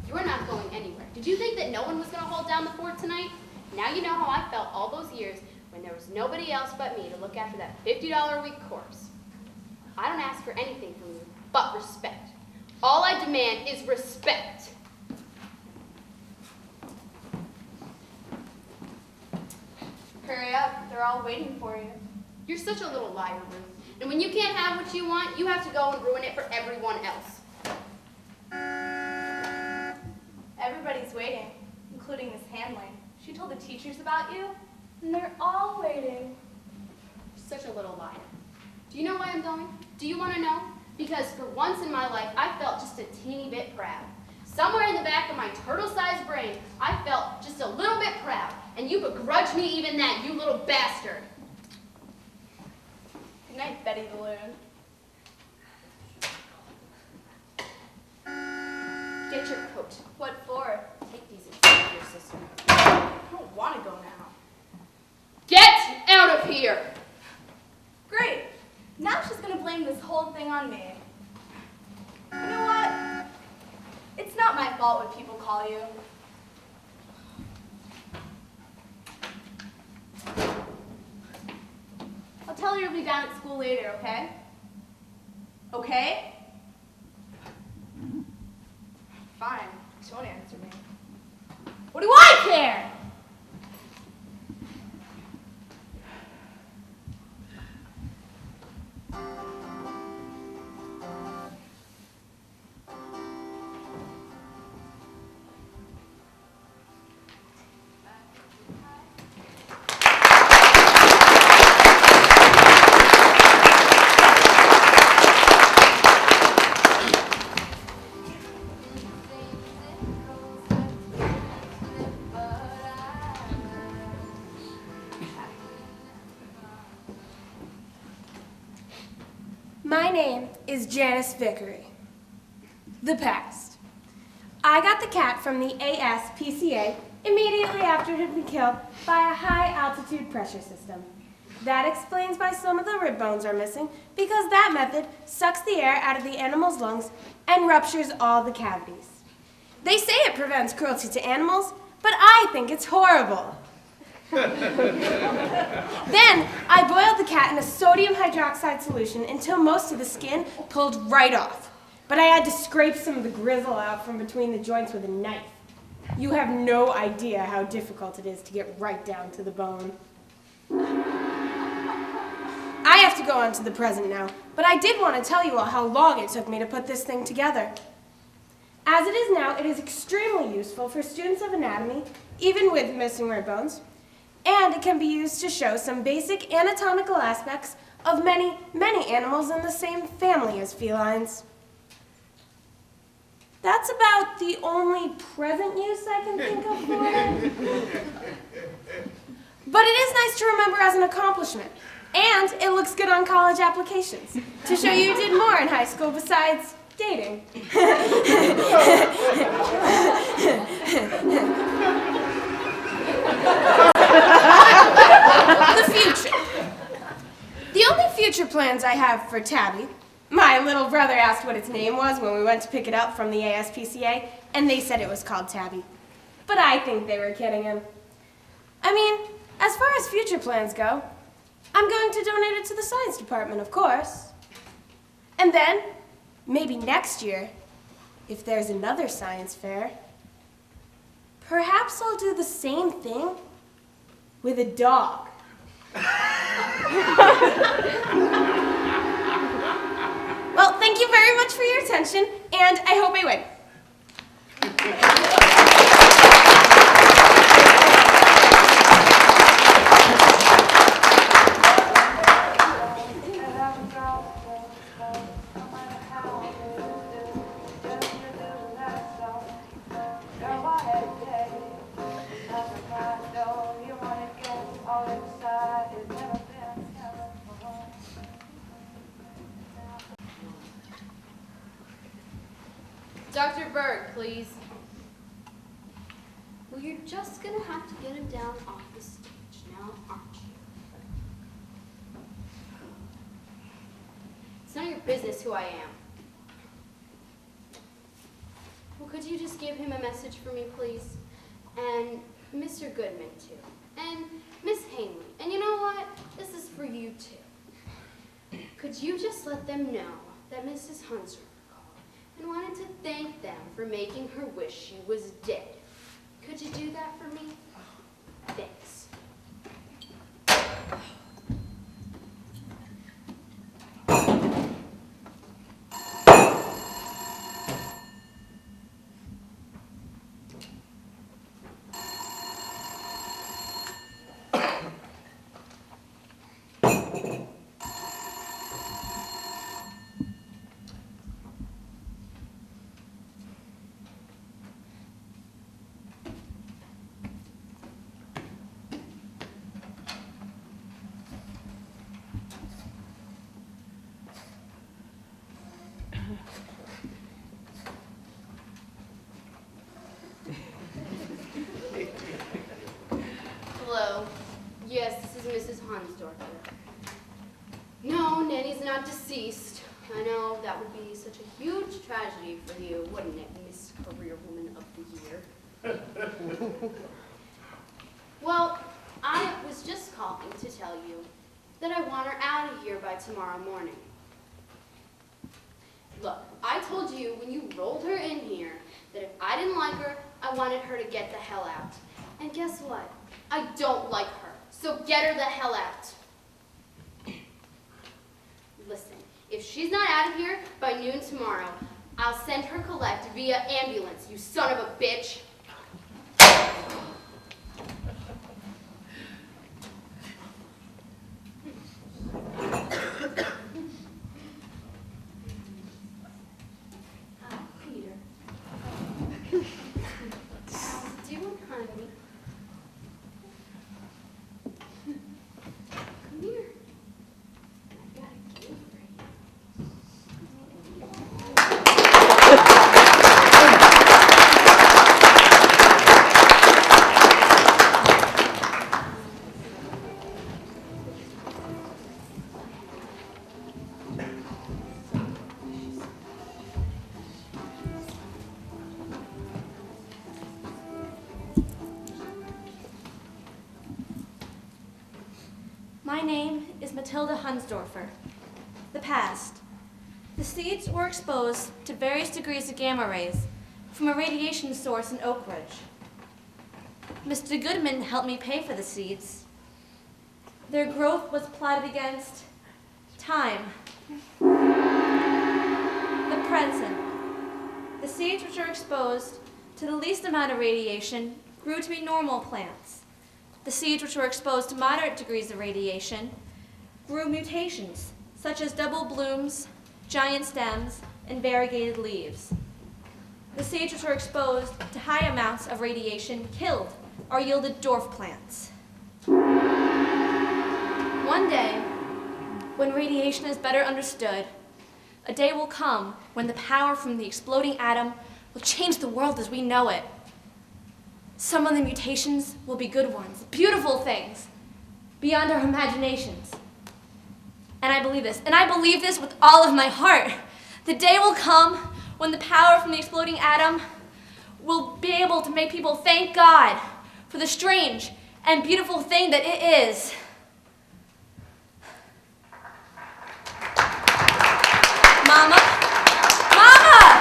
You're not going anywhere. Did you think that no one was going to hold down the fort tonight? Now you know how I felt all those years when there was nobody else but me to look after that $50 a week corpse. I don't ask for anything from you but respect. All I demand is respect. Hurry up, they're all waiting for you. You're such a little liar, Ruth. And when you can't have what you want, you have to go and ruin it for everyone else. Everybody's waiting, including Miss Hanley. She told the teachers about you, and they're all waiting. You're such a little liar. Do you know why I'm going? Do you want to know? Because for once in my life, I felt just a teeny bit proud. Somewhere in the back of my turtle-sized brain, I felt just a little bit proud. And you begrudge me even that, you little bastard. Good night, Betty Balloon. Get your coat. What for? Take these and take your sister. I don't want to go now. Get out of here! Great. Now she's going to blame this whole thing on me. You know what? It's not my fault what people call you. I'll tell her you'll be down at school later, okay? Okay? Fine. She won't answer me. What do I care? My name is Janice Vickery. The past. I got the cat from the ASPCA immediately after it had been killed by a high-altitude pressure system. That explains why some of the rib bones are missing, because that method sucks the air out of the animal's lungs and ruptures all the cavities. They say it prevents cruelty to animals, but I think it's horrible. Then I boiled the cat in a sodium hydroxide solution until most of the skin pulled right off. But I had to scrape some of the grizzle out from between the joints with a knife. You have no idea how difficult it is to get right down to the bone. I have to go on to the present now, but I did want to tell you all how long it took me to put this thing together. As it is now, it is extremely useful for students of anatomy, even with missing rib bones. And it can be used to show some basic anatomical aspects of many, many animals in the same family as felines. That's about the only present use I can think of for it. But it is nice to remember as an accomplishment. And it looks good on college applications to show you did more in high school besides dating. The future. The only future plans I have for Tabby, my little brother asked what its name was when we went to pick it up from the ASPCA, and they said it was called Tabby. But I think they were kidding him. I mean, as far as future plans go, I'm going to donate it to the science department, of course. And then, maybe next year, if there's another science fair, perhaps I'll do the same thing with a dog. Well, thank you very much for your attention, and I hope I win. Dr. Berg, please. Will you're just gonna have to get him down off the stage now, aren't you? It's none of your business who I am. Well, could you just give him a message for me, please? And Mr. Goodman, too. And Miss Hanley. And you know what? This is for you, too. Could you just let them know that Mrs. Hunter called and wanted to thank them for making her wish she was dead? Could you do that for me? Thanks. Hello. Yes, this is Mrs. Hansdorfer. No, Nanny's not deceased. I know that would be such a huge tragedy for you, wouldn't it, Miss Career Woman of the Year? Well, I was just calling to tell you that I want her out of here by tomorrow morning. Look, I told you when you rolled her in here that if I didn't like her, I wanted her to get the hell out. And guess what? I don't like her, so get her the hell out. Listen, if she's not out of here by noon tomorrow, I'll send her collect via ambulance, you son of a bitch. My name is Matilda Hansdorfer. The past. The seeds were exposed to various degrees of gamma rays from a radiation source in Oak Ridge. Mr. Goodman helped me pay for the seeds. Their growth was plotted against time. The present. The seeds which are exposed to the least amount of radiation grew to be normal plants. The seeds which were exposed to moderate degrees of radiation grew mutations, such as double blooms, giant stems, and variegated leaves. The seeds which were exposed to high amounts of radiation killed or yielded dwarf plants. One day, when radiation is better understood, a day will come when the power from the exploding atom will change the world as we know it. Some of the mutations will be good ones, beautiful things, beyond our imaginations. And I believe this, and I believe this with all of my heart. The day will come when the power from the exploding atom will be able to make people thank God for the strange and beautiful thing that it is. Mama? Mama!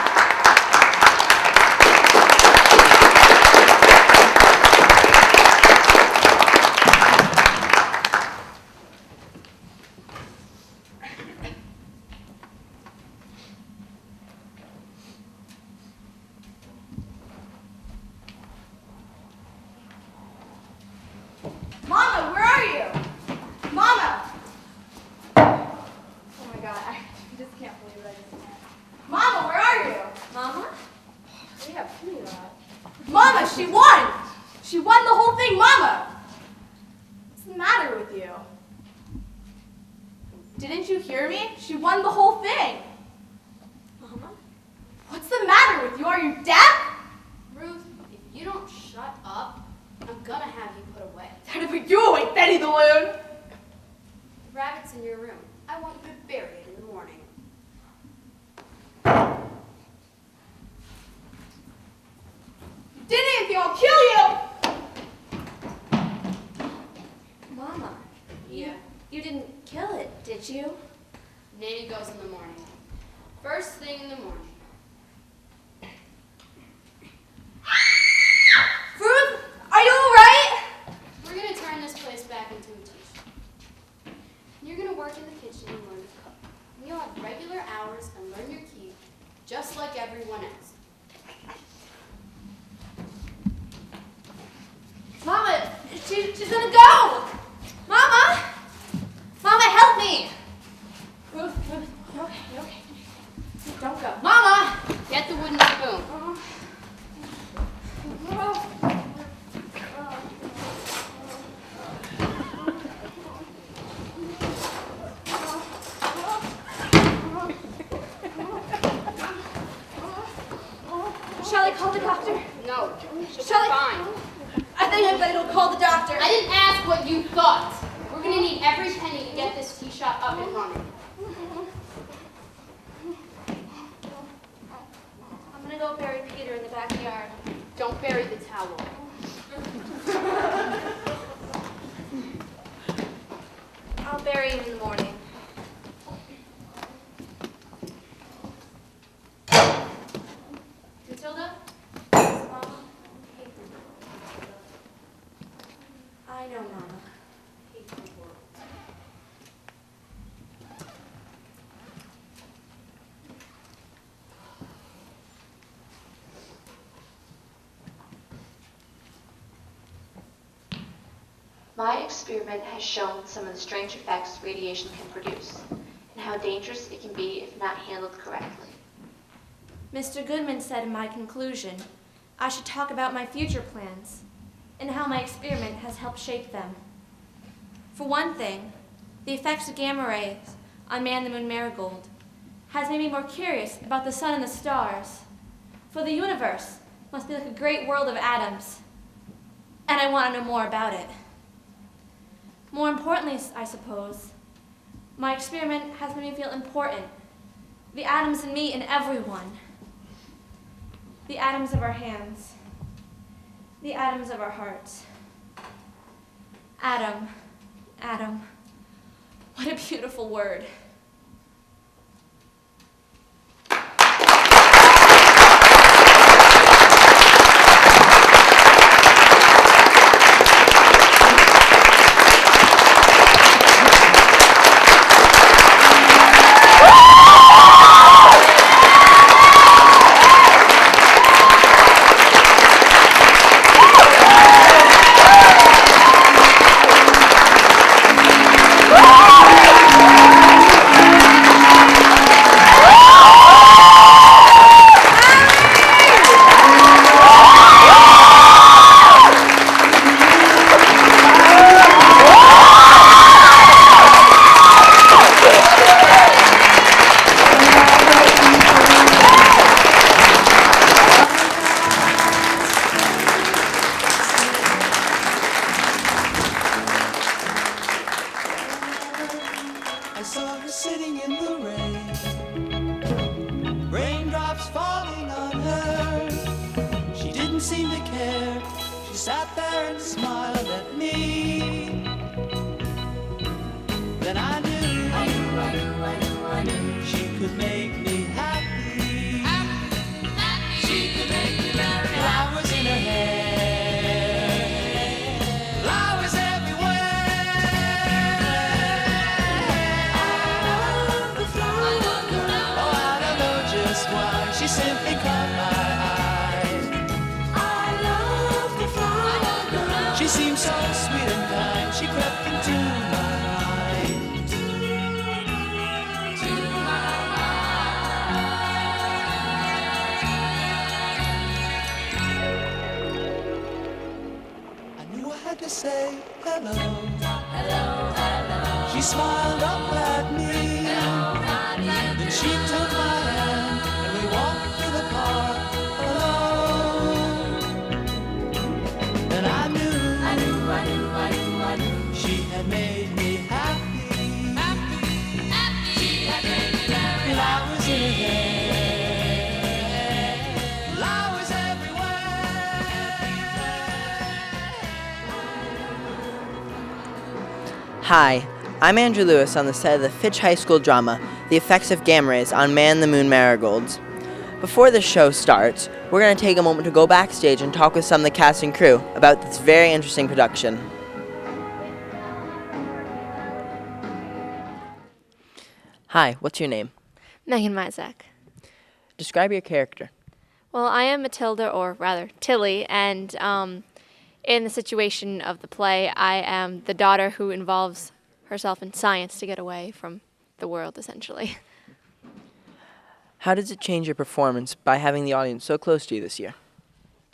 Mama, where are you? Mama! Oh my God, I just can't believe what I just said. Mama, where are you? Mama? Yeah, please. Mama, she won! She won the whole thing, Mama! What's the matter with you? Didn't you hear me? She won the whole thing! Mama? What's the matter with you? Are you deaf? Ruth, if you don't shut up, gonna have you put away. That'd be you away, Betty the Loon. The rabbit's in your room. I want you to bury it in the morning. You did anything, I'll kill you. Mama, Yeah. you didn't kill it, did you? Nanny goes in the morning. First thing in the morning. Ruth, are you all right? We're gonna turn this place back into a tea shop. You're gonna work in the kitchen and learn to cook. And you'll have regular hours and learn your key, just like everyone else. Mama, she's gonna go. Mama, help me. Ruth, you okay. Don't go. Mama. Get the wooden spoon. Shall I call the doctor? No, she'll be Shall I- fine. I think I'm better to call the doctor. I didn't ask what you thought. We're gonna need every penny to get this tea shop up and running. I'm gonna go bury Peter in the backyard. Don't bury the towel. I'll bury him in the morning. Matilda? Yes, Mama? I know, Mama. Hate the world. My experiment has shown some of the strange effects radiation can produce, and how dangerous it can be if not handled correctly. Mr. Goodman said in my conclusion, I should talk about my future plans and how my experiment has helped shape them. For one thing, the effects of gamma rays on Man-the-Moon Marigold has made me more curious about the sun and the stars, for the universe must be like a great world of atoms, and I want to know more about it. More importantly, I suppose, my experiment has made me feel important. The atoms in me and everyone. The atoms of our hands. The atoms of our hearts. Atom. Atom. What a beautiful word. I saw her sitting in the rain, raindrops falling on her. She didn't seem to care. She sat there and smiled at me. Then I knew she could make me happy. She could make me very happy. Flowers in her hair, flowers everywhere. Oh, I don't know just why. She simply caught my eye. She seemed so sweet and kind. She crept into my mind. I knew I had to say hello. She smiled up at me. Then she took my hand and we walked through the park alone. Then I knew Hi, I'm Andrew Lewis on the set of the Fitch High School drama, The Effects of Gamma Rays on Man in the Moon Marigolds. Before the show starts, we're going to take a moment to go backstage and talk with some of the cast and crew about this very interesting production. Hi, what's your name? Megan Mizek. Describe your character. Well, I am Matilda, or rather Tilly, and in the situation of the play, I am the daughter who involves herself in science to get away from the world, essentially. How does it change your performance by having the audience so close to you this year?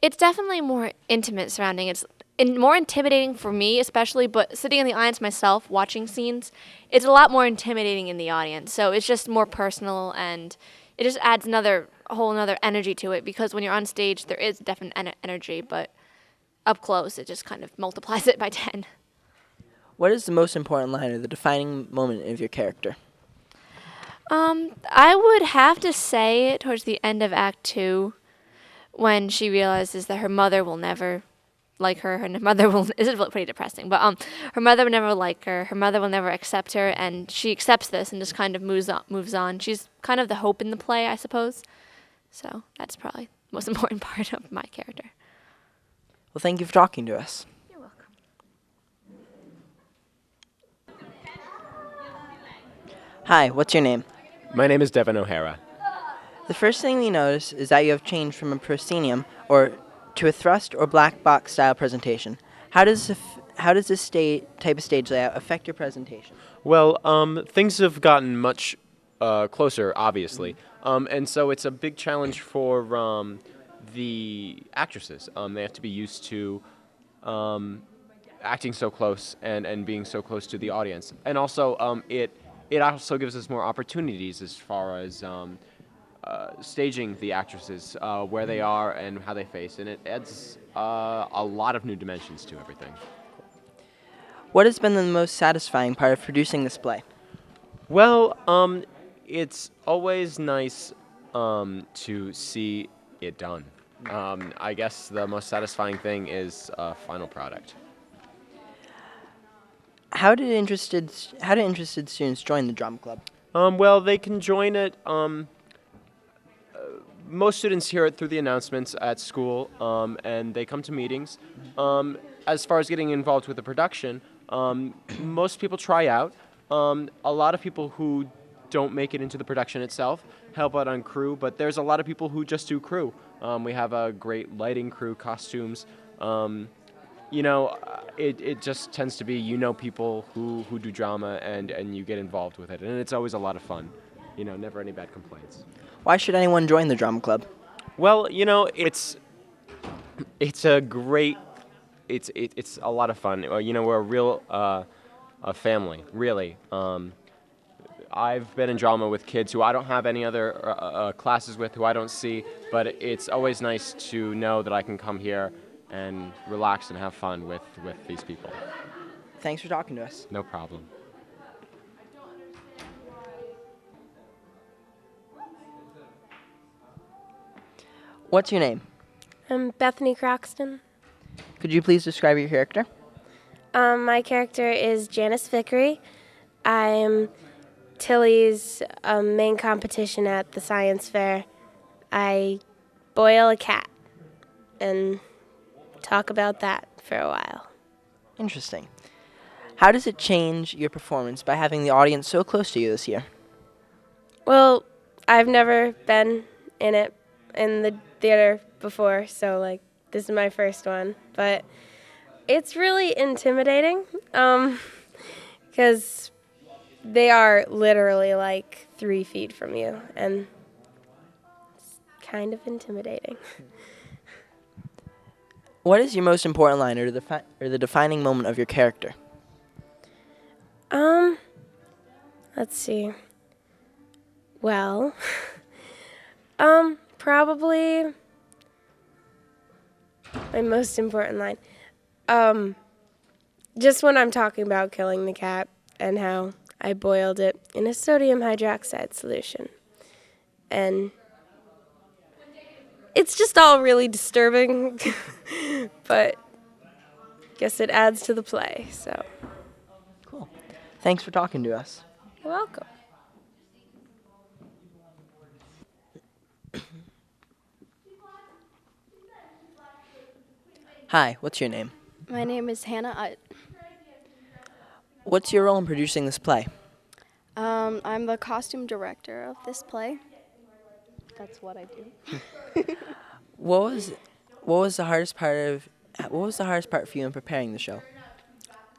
It's definitely more intimate surrounding. It's more intimidating for me, especially, but sitting in the audience myself, watching scenes, it's a lot more intimidating in the audience. So it's just more personal, and it just adds a whole another energy to it, because when you're on stage, there is definite energy, but up close, it just kind of multiplies it by 10. What is the most important line or the defining moment of your character? I would have to say towards the end of Act 2, when she realizes that her mother will never like her, and her mother will, this is pretty depressing, but her mother will never like her mother will never accept her, and she accepts this and just kind of moves on. She's kind of the hope in the play, I suppose. So that's probably the most important part of my character. Well, thank you for talking to us. You're welcome. Hi, what's your name? My name is Devin O'Hara. The first thing we notice is that you have changed from a proscenium or to a thrust or black box style presentation. How does this type of stage layout affect your presentation? Well, things have gotten much closer, obviously, and so it's a big challenge for the actresses. They have to be used to acting so close and being so close to the audience. And also, it also gives us more opportunities as far as staging the actresses, where they are and how they face. And it adds a lot of new dimensions to everything. What has been the most satisfying part of producing this play? Well, it's always nice to see it done. I guess the most satisfying thing is a final product. How did interested students join the drama club? Well, they can join it. Most students hear it through the announcements at school, and they come to meetings. As far as getting involved with the production, most people try out. A lot of people who don't make it into the production itself help out on crew, but there's a lot of people who just do crew. We have a great lighting crew, costumes. It just tends to be, people who do drama, and you get involved with it. And it's always a lot of fun. Never any bad complaints. Why should anyone join the drama club? Well, it's a great, it's a lot of fun. We're a real a family, really. I've been in drama with kids who I don't have any other classes with, who I don't see, but it's always nice to know that I can come here and relax and have fun with these people. Thanks for talking to us. No problem. What's your name? I'm Bethany Croxton. Could you please describe your character? My character is Janice Vickery. I'm Tilly's main competition at the science fair. I boil a cat and talk about that for a while. Interesting. How does it change your performance by having the audience so close to you this year? Well, I've never been in the theater before, so this is my first one. But it's really intimidating because they are literally 3 feet from you, and it's kind of intimidating. What is your most important line or the defining moment of your character? Let's see. Well, probably my most important line. Just when I'm talking about killing the cat and how I boiled it in a sodium hydroxide solution. And it's just all really disturbing, but I guess it adds to the play, so. Cool. Thanks for talking to us. You're welcome. Hi, what's your name? My name is Hannah. What's your role in producing this play? I'm the costume director of this play. That's what I do. What was what was the hardest part for you in preparing the show?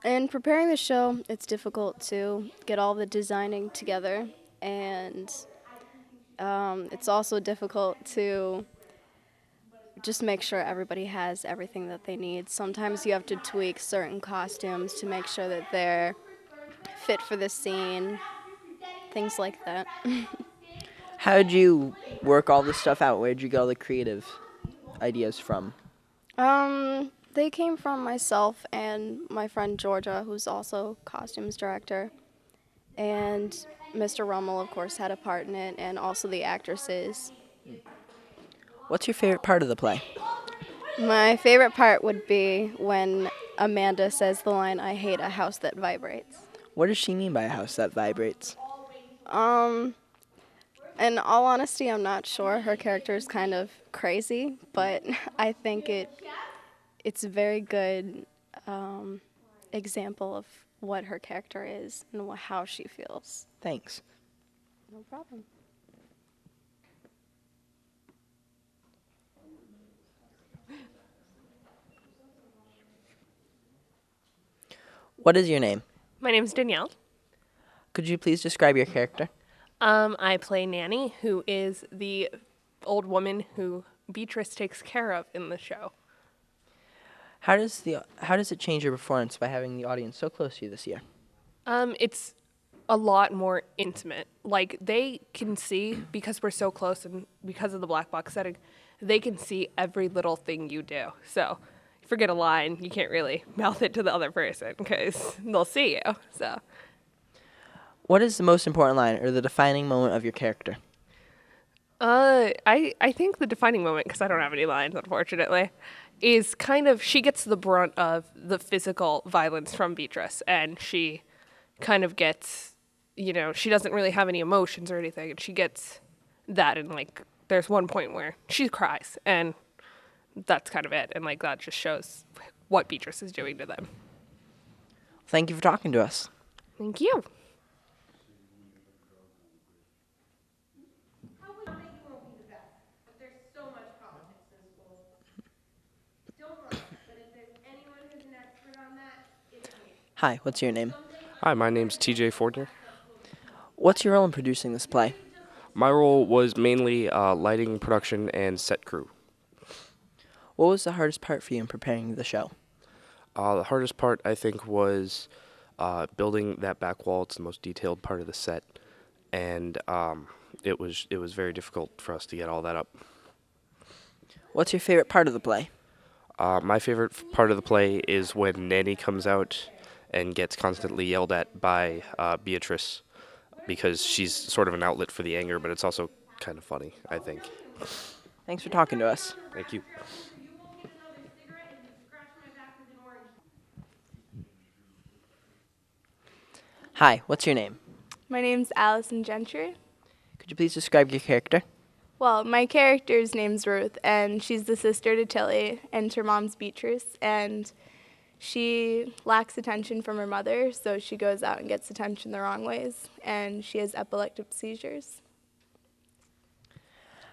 In preparing the show, it's difficult to get all the designing together, and it's also difficult to just make sure everybody has everything that they need. Sometimes you have to tweak certain costumes to make sure that they're fit for the scene, things like that. How did you work all this stuff out? Where did you get all the creative ideas from? They came from myself and my friend Georgia, who's also costumes director. And Mr. Rummel, of course, had a part in it, and also the actresses. What's your favorite part of the play? My favorite part would be when Amanda says the line, "I hate a house that vibrates." What does she mean by a house that vibrates? In all honesty, I'm not sure. Her character is kind of crazy, but I think it's a very good example of what her character is and how she feels. Thanks. No problem. What is your name? My name's Danielle. Could you please describe your character? I play Nanny, who is the old woman who Beatrice takes care of in the show. How does it change your performance by having the audience so close to you this year? It's a lot more intimate. Like, they can see, because we're so close and because of the black box setting, they can see every little thing you do. So, if you forget a line, you can't really mouth it to the other person because they'll see you. So, what is the most important line or the defining moment of your character? I think the defining moment, because I don't have any lines, unfortunately, is kind of she gets the brunt of the physical violence from Beatrice, and she kind of gets, she doesn't really have any emotions or anything, and she gets that, and, like, there's one point where she cries, and that's kind of it, and, like, that just shows what Beatrice is doing to them. Thank you for talking to us. Thank you. Hi, what's your name? Hi, my name's TJ Fordner. What's your role in producing this play? My role was mainly lighting, production, and set crew. What was the hardest part for you in preparing the show? The hardest part, I think, was building that back wall. It's the most detailed part of the set, and it was very difficult for us to get all that up. What's your favorite part of the play? My favorite part of the play is when Nanny comes out and gets constantly yelled at by Beatrice, because she's sort of an outlet for the anger, but it's also kind of funny, I think. Thanks for talking to us. Thank you. Hi, what's your name? My name's Allison Gentry. Could you please describe your character? Well, my character's name's Ruth, and she's the sister to Tilly, and her mom's Beatrice, and she lacks attention from her mother, so she goes out and gets attention the wrong ways, and she has epileptic seizures.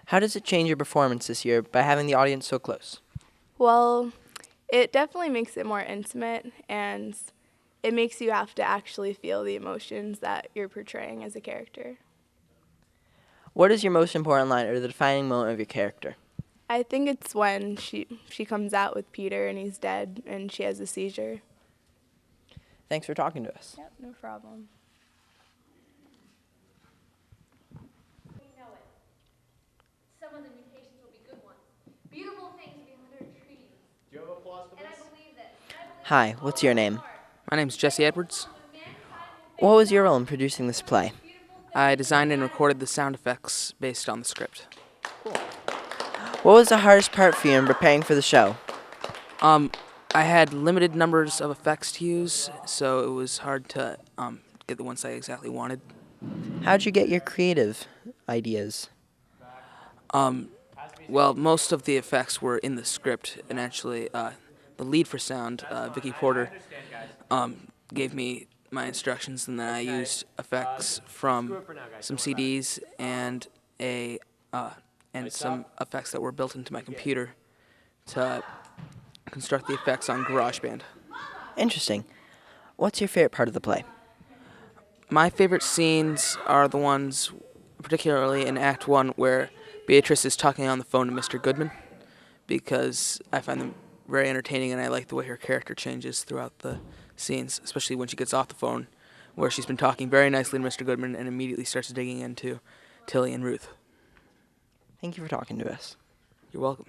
How does it change your performance this year by having the audience so close? Well, it definitely makes it more intimate, and it makes you have to actually feel the emotions that you're portraying as a character. What is your most important line or the defining moment of your character? I think it's when she comes out with Peter and he's dead and she has a seizure. Thanks for talking to us. Yep, no problem. Some of the mutations will be good ones. Beautiful things will be under trees. Do you have applause for And I believe this. Hi, what's your name? My name's Jesse Edwards. What was your role in producing this play? I designed and recorded the sound effects based on the script. What was the hardest part for you in preparing for the show? I had limited numbers of effects to use, so it was hard to get the ones I exactly wanted. How'd you get your creative ideas? Well, most of the effects were in the script, and actually, the lead for sound, Vicky Porter, gave me my instructions, and then I used effects from some CDs and some effects that were built into my computer to construct the effects on GarageBand. Interesting. What's your favorite part of the play? My favorite scenes are the ones, particularly in Act 1, where Beatrice is talking on the phone to Mr. Goodman, because I find them very entertaining, and I like the way her character changes throughout the scenes, especially when she gets off the phone, where she's been talking very nicely to Mr. Goodman and immediately starts digging into Tilly and Ruth. Thank you for talking to us. You're welcome.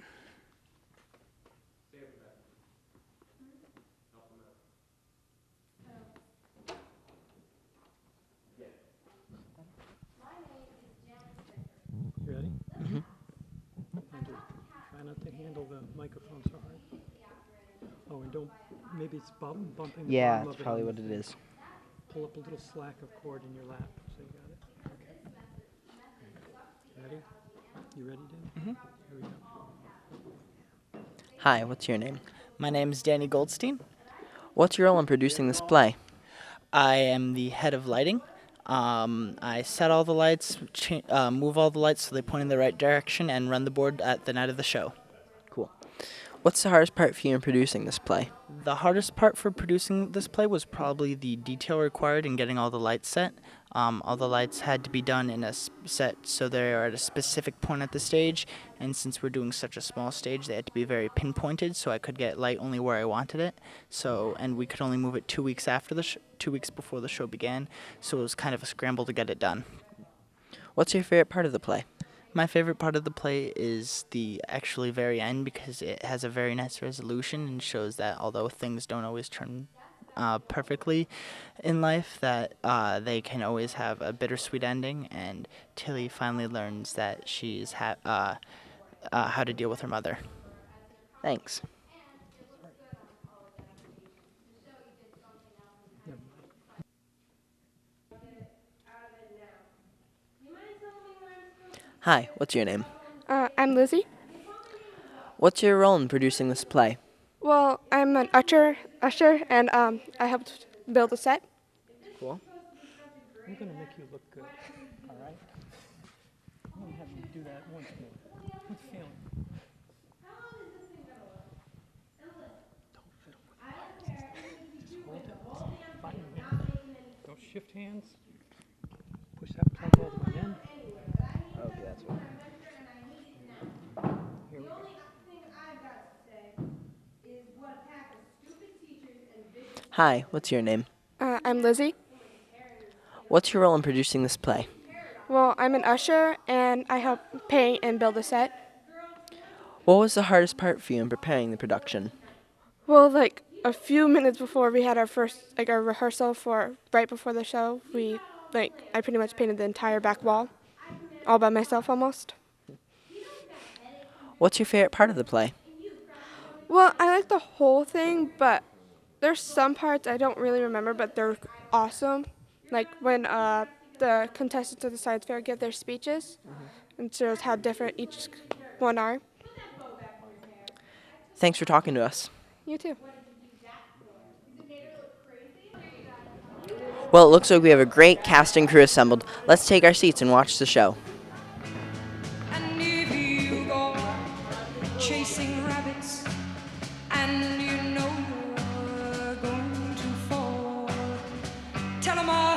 You ready? Mm-hmm. Try not to handle the microphone so hard. Oh, and don't, maybe it's bumping the Yeah, bottom that's of it probably on what the it thing. is. Pull up a little slack of cord in your lap, so you got it. Okay. Ready? You ready, Dan? Mm-hmm. Here we go. Hi, what's your name? My name is Danny Goldstein. What's your role in producing this play? I am the head of lighting. I set all the lights, move all the lights so they point in the right direction, and run the board at the night of the show. Cool. What's the hardest part for you in producing this play? The hardest part for producing this play was probably the detail required in getting all the lights set. All the lights had to be done in a set so they are at a specific point at the stage, and since we're doing such a small stage, they had to be very pinpointed so I could get light only where I wanted it. And we could only move it 2 weeks after 2 weeks before the show began, so it was kind of a scramble to get it done. What's your favorite part of the play? My favorite part of the play is the actually very end, because it has a very nice resolution and shows that although things don't always turn perfectly in life, that they can always have a bittersweet ending, and Tilly finally learns that she's how to deal with her mother. Thanks. Hi, what's your name? I'm Lizzie. What's your role in producing this play? Well, I'm an usher, and I helped build a set. Cool. I'm going to make you look good, all right? I'm going to have you do that once more. Good feeling. Just hold it. Find your hand. Don't shift hands. Push that plug all the way in. Okay, that's what. Here we go. Hi, what's your name? I'm Lizzie. What's your role in producing this play? Well, I'm an usher, and I help paint and build a set. What was the hardest part for you in preparing the production? Well, like a few minutes before we had our rehearsal for right before the show, I pretty much painted the entire back wall, all by myself almost. What's your favorite part of the play? Well, I like the whole thing, but there's some parts I don't really remember, but they're awesome. Like when the contestants of the science fair give their speeches, and shows how different each one are. Thanks for talking to us. You too. Well, it looks like we have a great cast and crew assembled. Let's take our seats and watch the show. And if you go chasing rabbits, and you know you're going to fall, tell 'em all.